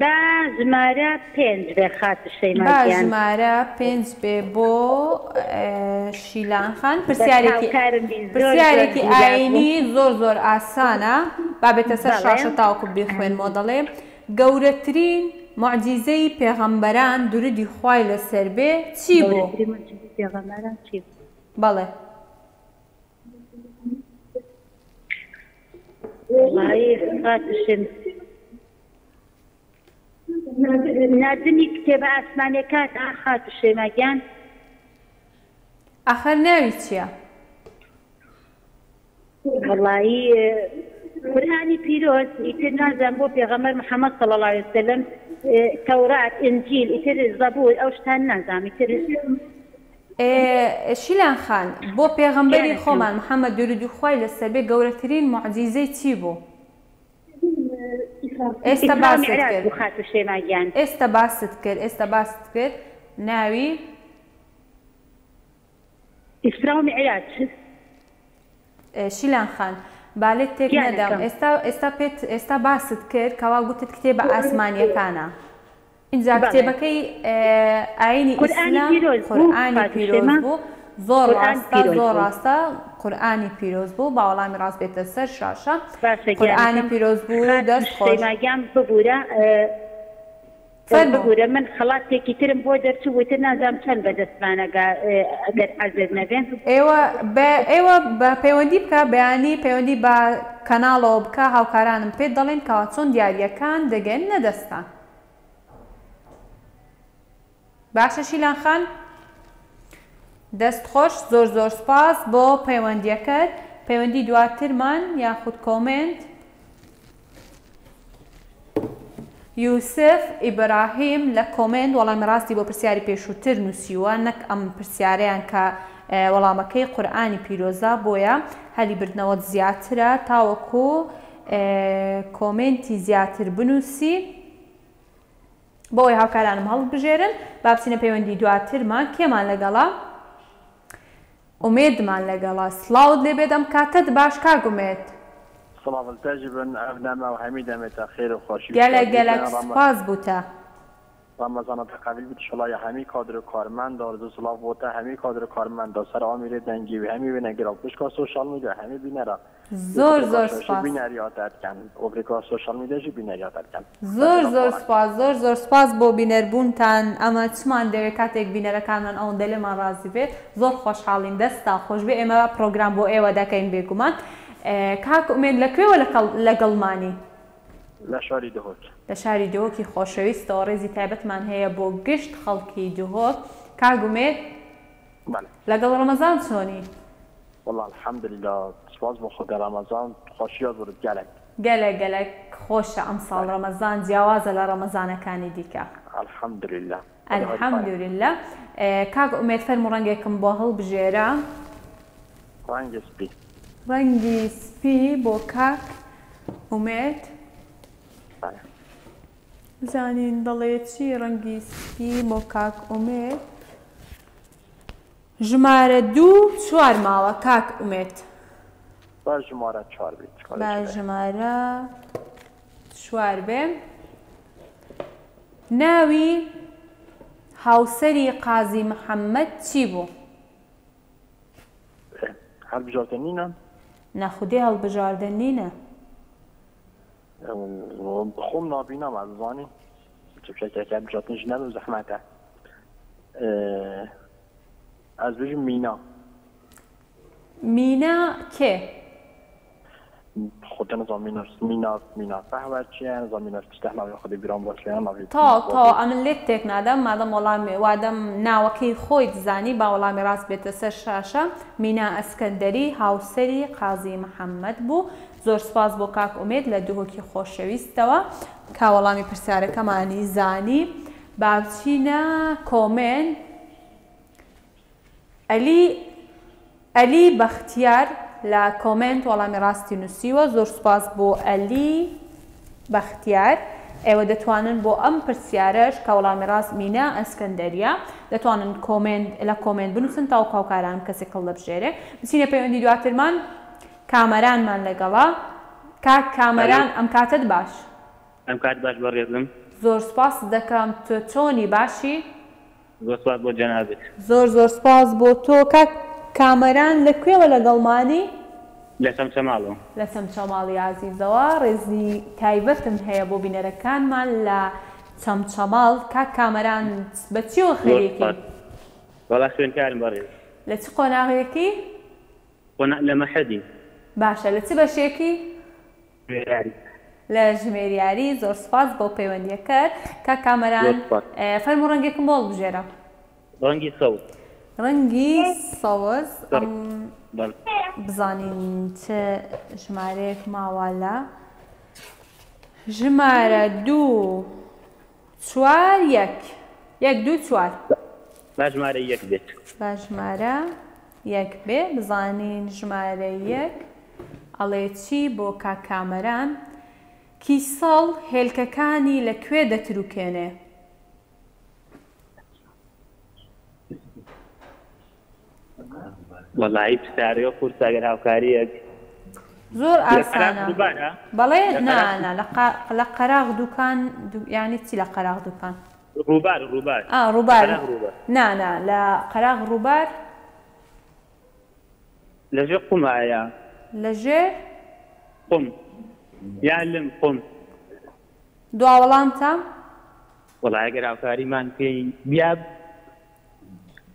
با ژمارە 5 بێ خاتە سلێمانگیان با ژمارە 5 بێ بۆ شیلان خان پرسیارێکی ئاینی زۆر زۆر ئاسانە با بێتە سەر شاشە تاوەکو بخوێنمەوە دەڵێ گەورەترین معجیزەی پێغەمبەران درودی خوای لەسەر بێ چی بوو؟ بەڵێ نردنی کتێبە ئاسمانیەکان خاتە سلێمانگیان ئاخر ناوی چییە؟ وەڵایی قورئانی پیرۆز ئیتر نازانم بۆ پێغەمبەر محەممەد صلی الله علیه وسلم تەورات ئینجیل ئیتر زەبور ئەو شتان نازانم ئیتر شیلان خان بۆ پێغەمبەری خۆمان محەممەد درودی خوای لەسەر بێ گەورەترین معجیزەی چی بوو؟ ئێستا باست کرد ئێستا باست کرد ناوی ئیسرا و میعراج شیلان خان بالێت تێک نەدام ئێستا باست کرد کەوا گوتت کتێبە ئاسمانیەکانە اینجا کتێبەکەی ئاینی ئیسلام قورئانی پیرۆز بوو زۆر ڕاستە قورئانی پیرۆز بوو با وەڵامی ڕاست بێتە سەر شاشە قورئانی پیرۆز بوو دەست خۆش ببوورە من خەڵاتێکی ترم بۆ دەرچووتر نازانم چەند بەدەستمانەگە ئەگەر حەزت نەبێن ئێوە بە پەیوەندی بکە بەیانی پەیوەندی بە کەناڵەوە بکە هاوکارانم پێت دەڵێن کەوا چۆن دیاریەکان دەگەن نەدەستان باشە شیلان خان دەست خۆش زۆر زۆر سپاس بۆ پەیوەندیەکەت پەیوەندی دواترمان یاخود کۆمنت یوسف ئیبراهیم لە کۆمنت وەڵامی ڕاستی بۆ پرسیاری پێشووتر نووسیوە نەک ئەم پرسیارەیان کە وەڵامەکەی قورئانی پیرۆزە بۆیە هەلی بردنەوەت زیاترە تاوەکو کۆمنتی زیاتر بنووسی بۆی هاوکارانم هەڵبژێرن با بچینە پەیوەندی دواترمان کێمان لەگەڵا ئومێدمان لەگەڵا سڵاوت لێ بێت ئەم کاتت باش کاک ئومێد سڵاو تاجبن ئەبنامە و هەمی دەمێتە خێر و خۆشی گەلک سپاس بووتە ڕەمەزانە تەقابل بیت شڵای هەمی کادر و کارمەند ئارزو سڵاو بۆتە هەمی کادر و کارمەندا سەر ئامیرێ دەنگی و هەمی وێنەگرا پشکا سۆشال میدیا هەمی بینەرە زۆر سپاس بینەریاتەکەن ئۆفریقا سۆشال میدیاژی بینەریاتەکەن زۆر سپاس بۆ بینەربوونتان ئەمە چمان دەوێت کاتێک بینەرەکانمان ئەوەندە لێمان ڕازی بێت زۆر خۆشحاڵین دەستا خۆش بێ ئێمە پرۆگرام بۆ ئێوە دەکەین بێگومان کاک ئومێد لەکوێوە لەگەڵمانی لە شاری دهۆک لە شاری دهۆکی خۆشەویستەوە ڕێزی تایبەتمان هەیە بۆ گشت خەڵکی دهۆک کاک ئومێد لەگەڵ ڕەمەزان چۆنی؟ والله الحمدلله سپاس بۆ خۆدا ڕەمەزان خۆشیات بڕت گەلک خۆشە ئەم ساڵ ڕەمەزان جیاوازە لە ڕەمەزانەکانی دیکە الحەمدولله کاک ئومێد فەرموو ڕەنگێکم بۆ هەڵبژێرە ڕەنگی سپی بۆ کاک ئومێد زانین دەڵێ چی ڕەنگی سپی بۆ کاک ئومێد ژمارە 2-4 ماوە کاک ئومێد با ژمارە 4 بیت با ژمارە 4 بێ ناوی هاوسەری قازی محەممەد چی بوو؟ هەڵبژاردە نینە؟ نەخودێ هەڵبژاردە نینە خۆم نابینم ئەزانی چکێکێکە بژاتنیش نەبم زەحمەتە ئەس بژم مینا کێ؟ خۆتە نەزان مینا فەهوەر چیە نەزان مینا پشتە ناوی خودی بیران باشیان ناوی تا ئەمن لێت تێک نادەم مادەم وەڵامی وادەم ناوەکەی خۆی دزانی با وەڵامی ڕاست بێتە سەر شاشە مینا ئەسکەندەری هاوسەری قازی محەممەد بوو زۆر سپاس بۆ کاک ئومێد لە دهۆکی خۆشەویستەوە کا وەڵامی پرسیارەکەمانی زانی بابچینە کۆمنت ئەلی بەختیار لە کۆمنت وەڵامی ڕاستی نووسیوە زۆر سپاس بۆ ئەلی بەختیار ئێوە دەتوانن بۆ ئەم پرسیارەش کە وەڵامی ڕاست مینا ئەسکەندەریە دەتوانن لە کۆمنت بنووسن تاو کاوکاران کەسێک هەڵ دەبژێرێ بچینە پەیوەندی دواترمان کامەرانمان لەگەڵا کاک کامەران ئەم کاتت باش ئەم کات باش بەڕێزم زۆر سپاس دەکەم تۆ چۆنی باشی زۆر سپاس بۆ جەنابێت زۆر سپاس بۆ تۆ کاک کامەران لەکوێوە لەگەڵمانی لە سەمچەماڵەوە لە سەمچەماڵی عازیزەوە ڕێزی تایبەتم هەیە بۆ بینەرەکانمان لە سەمچەماڵ کاک کامەران بە چیەوە خەریکی وەڵا خوێنکارم بەڕێز لە چ قۆناغێکی لە مەحەدی باشە لە چ بەشێکی لە ژمێریاری زۆر سپاس بۆ پەیوەندیەکەت کاک کامەران فەرموو ڕەنگێکم بۆ هەڵبژێرە ڕەنگی سەوز ڕەنگی سەوز بزانین چه ژمارەیەک ماوە لە ژمارە 2-4 با ژمارە 1 بێت با ژمارە 1 بێ بزانین ژمارە 1 ئەڵێ چی بۆ کاک کامەران کیسەڵ هێلکەکانی لەکوێ دەتروکێنێ وەڵایی پرسیارەوە قورس ئەگەر هاوکاریەک زۆر ئاسانە بەڵێ نانە لە قەراغ دوکان یانی چی لە قەراغ دوکان ڕووبار نانە لە قەراغ ڕووبار لەژێر قومایە لەژێر قوم یان لەم قوم دوا وەڵامتە وەڵای ئەگەر هاوکاریمان پێی بیاب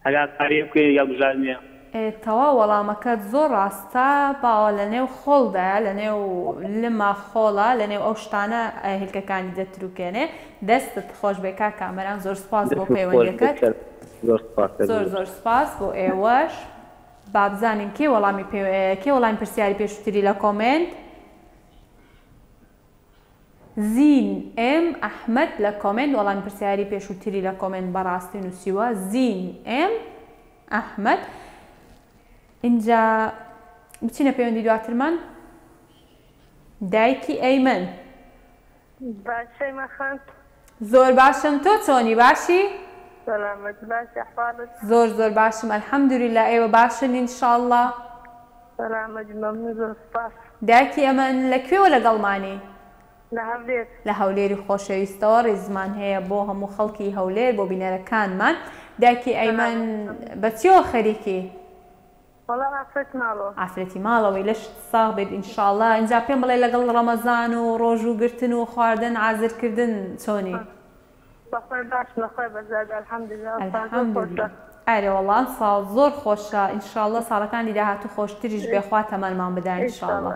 هەگات قاریە بکەی یا بژانیە تەوا وەڵامەکەت زۆر ڕاستە باوە لە نێو خۆڵدایە لە نێو لما خۆڵە لە نێو ئەو شتانە هێلکەکانی دەتروکێنێ دەستت خۆش بێ کاک کامەران زۆر سپاس بۆ پەیوەندیەکەت زۆر سپاس بۆ ئێوەش با بزانین کێ وەڵامی پرسیاری پێشووتری لە کۆمنت زین ئێم ئەحمەد لە کۆمنت وەڵامی پرسیاری پێشووتری لە کۆمنت بەڕاستی نووسیوە زین ئێم ئەحمەد اینجا بچینە پەیوەندی دواترمان دایکی ئەیمن باشەی مەخەن زۆر باشم تۆ چۆنی باشی؟ سلامت باشا أحوالك؟ زۆر باشم الحەمدولillah ئێوە باشن ئینشاءڵڵا سلامت ممنون زۆر سپاس دایکی ئەمەن لەکوێوە لەگەڵمانی لە هەولێر لە هەولێری خۆشەویستەوە ڕێزمان هەیە بۆ هەموو خەڵکی هەولێر بۆ بینەرەکانمان دایکی ئەیمەن بەچیەوە خەریکی وەڵام ئافرەتی ماڵەوە ئافرەتی ماڵەوەی لەشت ساغ بێت ئینشاءڵڵا اینجا پێم بڵێ لەگەڵ ڕەمەزان و ڕۆژ و گرتن و خواردن ئازرکردن چۆنی بەخۆی باش بەخۆی بەزاد الحەمدولillah ئەرێ وەڵام ساڵ زۆر خۆشە ئینشاءڵڵا ساڵەکانی داهاتوو خۆشتریش بێخوا تەمەنمان بدە ئینشاءڵڵا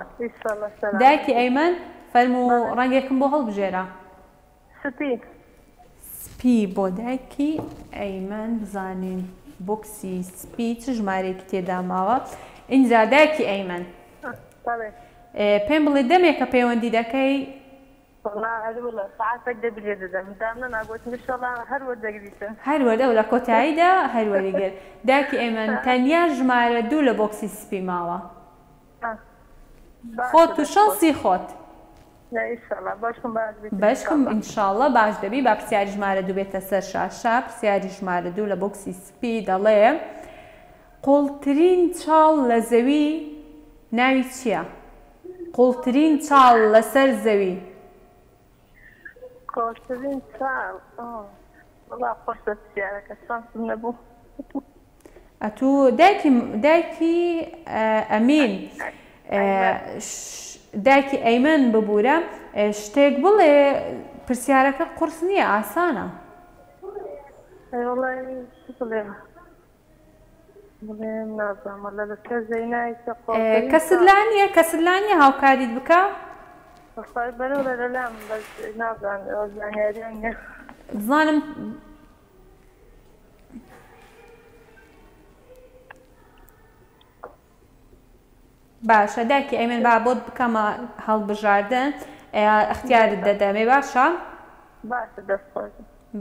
دایکی ئەیمەن فەرموو ڕەنگێکم بۆ هەڵبژێرە سپی بۆ دایکی ئەیمەن بزانین بۆکسی سپی چ ژمارەیەکی تێدا ماوە ئینجا دایکی ئەیمەن پێم بڵێ دەمێکە پەیوەندی دەکەی هەر وەردە و لە کۆتاییدا هەر وەریگەر دایکی ئەیمەن تەنیا ژمارە 2 لە بۆکسی سپی ماوە خۆت و شانسی خۆت باشکم ئینشاءڵڵا باش دەبی با پرسیاری ژمارە 2 بێتە سەر شاشە پرسیاری ژمارە 2 لە بۆکسی سپی دەڵێ قوڵترین چاڵ لە زەوی ناوی چییە؟ قوڵترین چاڵ لەسەر زەوی قوڵترین چاڵ وەڵا خۆش بە پرسیارەکە شانسم نەبوو ئەتوو دایکی ئەمین دایکی ئەیمەن ببوورە شتێک بڵێ پرسیارەکە قورس نییە ئاسانە کەست لانیە هاوکاریت بکە بزانم باشە دایکی ئەیمەن با بۆت بکەمە هەڵبژاردن اختیارت دەدەمێ باشە؟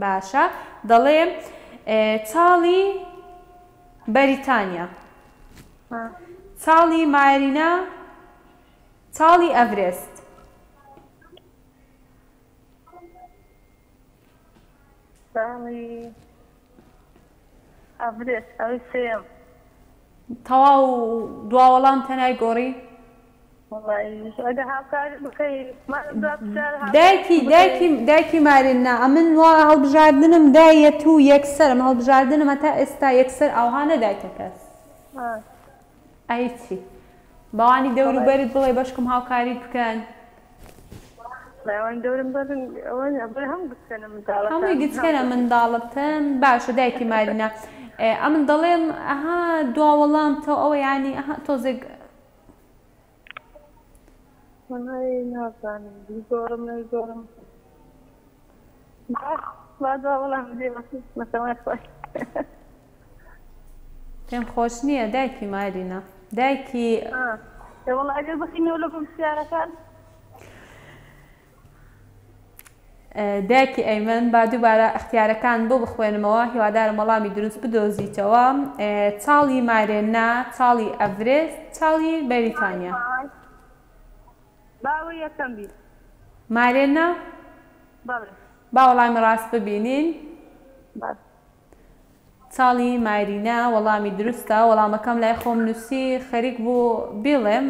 باشە دەڵێ چاڵی بەریتانیا چاڵی مارینا چاڵی ئەڤرێست ئەڤرێست ئەوی سێم تەواو دواوەڵام تەنای گۆڕی دایکی مارێنا ئەمن وا هەڵبژاردنم دایەت و یەکسەرم هەڵبژاردنم هەتا ئێستا یەکسەر ئەوها نەدایتە کەس ئەیچی بەوانی دەوروبەرت بڵێ بەشکم هاوکاریت بکەن هەمووی گچکەنە منداڵەتن باشە دایکی مارێنا ئەمن دەڵێم ئەها دواوەڵام تۆ ئەوە ینی ئەها تۆزێک پێم خۆش نییە دایکی مارێنا دایکی دایکی ئەیمەن با دووبارە اختیارەکان بۆ بخوێنمەوە هیوادارم وەڵامی دروست بدۆزیتەوە چاڵی مارێنا چاڵی ئەڤرێست چاڵی بەریتانیا مارێنا با وەڵامی ڕاست ببینین چاڵی مارینا وەڵامی دروستە وەڵامەکەم لای خۆم نووسی خەریک بوو بڵێم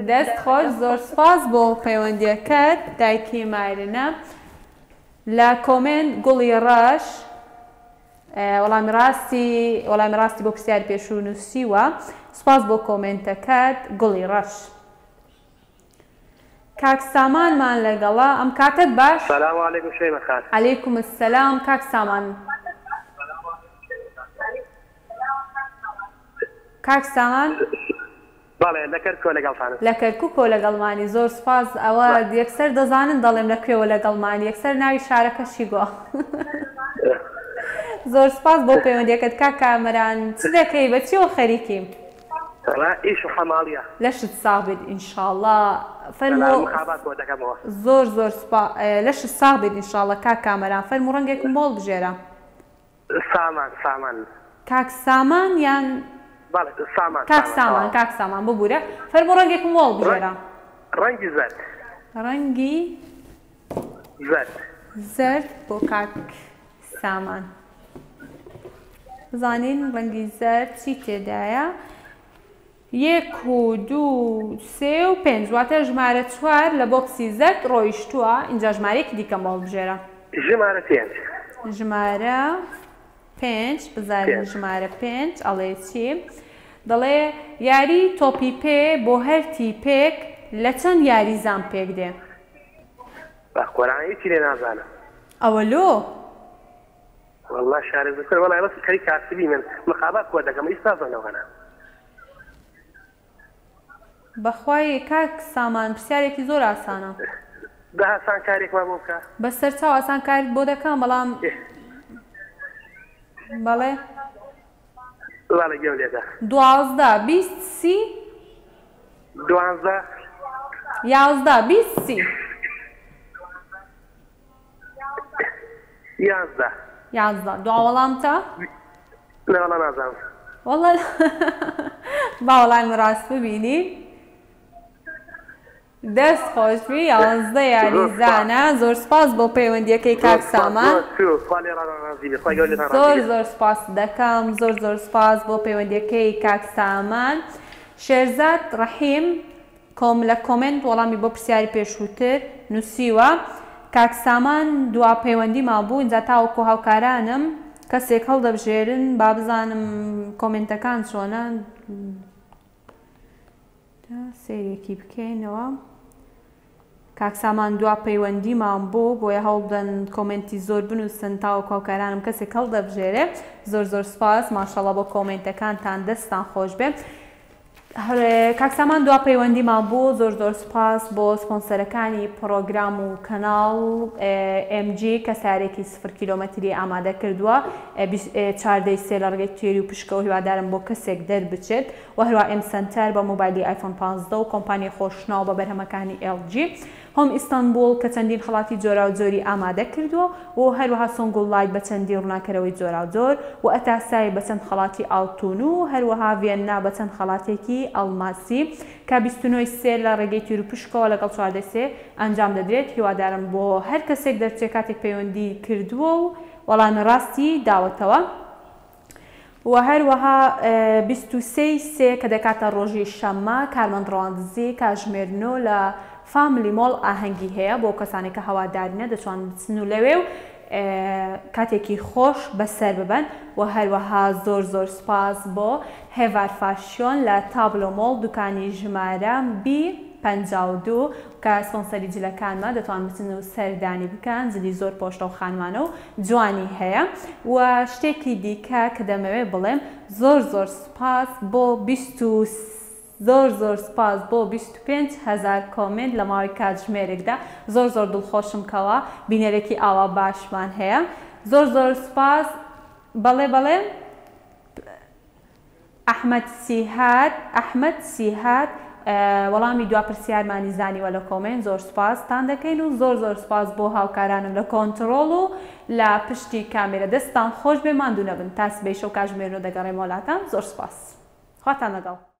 دەست خۆش زۆر سپاس بۆ پەیوەندیەکەت دایکی مارێنا لە کۆمنت گوڵی ڕەش وەڵامی ڕاستی بۆ پرسیار پێشوو نووسیوە سپاس بۆ کۆمنتەکەت گوڵی ڕەش کاک سامانمان لەگەڵا ئەم کاتت باش سلام علیکم شەیمە خان عەلەیکم السەلام کاک سامان بەڵێ لە کەرکۆ لەگەڵتانم لە کەرکووکۆ لەگەڵمانی زۆر سپاس ئەوە یەکسەر دەزانن دەڵێم لەکوێوە لەگەڵمانی یەکسەر ناوی شارەکەشی گووە زۆر سپاس بۆ پەیوەندیەکەت کاک کامەران چ دەکەی بەچیەوە خەریکیم ئیش و حەماڵیە لەشت ساغ بێت ئینشاءڵڵا فەرموو زۆر لەشت ساغ بێت ئینشاءڵڵا کاک کامەران فەرموو ڕەنگێکم بۆڵ بژێرە سامان کاک سامان یان کاک سامان ببوورە فەرموو ڕەنگێکم بۆڵ بژێرە ڕەنگی زەرد زرد بۆ کاک سامان بزانین ڕەنگی زەرد چی تێدایە 1 و 2 3 و 5 واتە ژمارە 4 لە بۆکسی زەرد ڕۆیشتووە اینجا ژمارەیەکی دیکەم بەڵ بژێرە ژمارە 5 ژمارە 5 بزانین ژمارە 5 ئەڵێ چی دەڵێ یاری تۆپی پێ بۆ هەر تیپێک لە چەند یاریزان پێک دێ بە قۆرانی چی لێ نازانم ئەوە لۆ والله شارێزەکە وەڵای بەس کەری کاسبی من مخابات کۆ دەکەم ئیستا زۆنەوەنا بەخوای کاک سامان پرسیارێکی زۆر ئاسانە بە هەسان کارێکمان بۆ بکە بەسەر چاو ئاسان کارێک بۆ دەکەم بەڵام بەڵێ وڵە گێم لێدا 12 20 30 12 11 20 30 11 11 دو وەڵامتە نەوەڵا نازانم وەڵا با وەڵامی ڕاست ببینی دەست خۆشبی 11 یاریزانە زۆر سپاس بۆ پەیوەندیەکەی کاک سامان زۆر سپاس دەکەم زۆر سپاس بۆ پەیوەندیەکەی کاک سامان شێرزاد ڕەحیم لە کۆمنت وەڵامی بۆ پرسیاری پێشووتر نووسیوە کاک سامان دوا پەیوەندی مابوو اینجا تاوەکو هاوکارانم کەسێک هەڵدەبژێرن با بزانم کۆمنتەکان چۆنە سەیرێکی بکەینەوە کاک سامان دوا پەیوەندیمان بوو بۆیە هەوڵدەن کۆمنتی زۆر بنووسن تاوەکو هاوکارانم کەسێک هەڵدەبژێرێ زۆر سپاس ماشەڵڵا بۆ کۆمنتەکانتان دەستان خۆش بێ کاک سامان دوا پەیوەندیمان بوو زۆر سپاس بۆ سپۆنسەرەکانی پرۆگرام و کەناڵ MG کە سارێکی 0 کیلۆمەتری ئامادە کردووە 4 سێ لە ڕێگەی توێری و پشکە و هیوادارم بۆ کەسێک دەربچێت و هەروە M سنتەر بە مۆبایلی آیفۆن 15 و کۆمپانی خۆشناو بە بەرهەمەکانی LG هۆم ئیستانبول کە چەندین خەڵاتی جۆرا و جۆری ئامادە کردووە و هەروەها سۆنگل لایت بە چەندی ڕووناکەرەوەی جۆرا و جۆر و ئەتاسایی بە چەند خەڵاتی ئاڵتون و هەروەها ڤێننا بە چەند خەڵاتێکی ئەڵماسی کە 29 سێ لە ڕێگەی توێر و پشکەوە لەگەڵ 4 سێ ئەنجام دەدرێت هیوادارم بۆ هەر کەسێک دەرچێت کاتێک پەیوەندی کردووە و وەڵامی ڕاستی داوەتەوە و هەروەها 23 سێ کە دەکاتە ڕۆژی شەممە کارمەندڕەواندزی کاژمێرنەوە لە فاملی مۆڵ ئاهەنگی هەیە بۆ کەسانی کە هەوادارینە دەتوان بچن و لەوێ و کاتێکی خۆش بەسەر ببن و هەروەها زۆر سپاس بۆ هێڤار فاشیۆن لە تابلۆ مۆڵ دوکانی ژمارە B52 کە سپۆنسەری جلەکانمە دەتوان بچن و سەردانی بکەن جلی زۆر پۆشتە و خانمانە و جوانی هەیە و شتێکی دیکە کە دەمەوێت بڵێم زۆر سپاس بۆ 23 زۆر سپاس بۆ 25,000 کۆمنت لە ماوەی کاتژمێرێکدا زۆر دڵخۆشم کەوە بینەرێکی ئاوا باشمان هەیە زۆر سپاس بەڵێ ئەحمەد سیهات وەڵامی دوا پرسیارمانی زانیوە لە کۆمنت زۆر سپاستان دەکەین و زۆر سپاس بۆ هاوکارانم لە کۆنتڕۆڵ و لە پشتی کامێرە دەستان خۆش بێ ماندوو نەبن تا سبەی شەو کاتژمێرنەوە دەگەڕێم وڵاتان زۆر سپاس خواتان لەگەڵ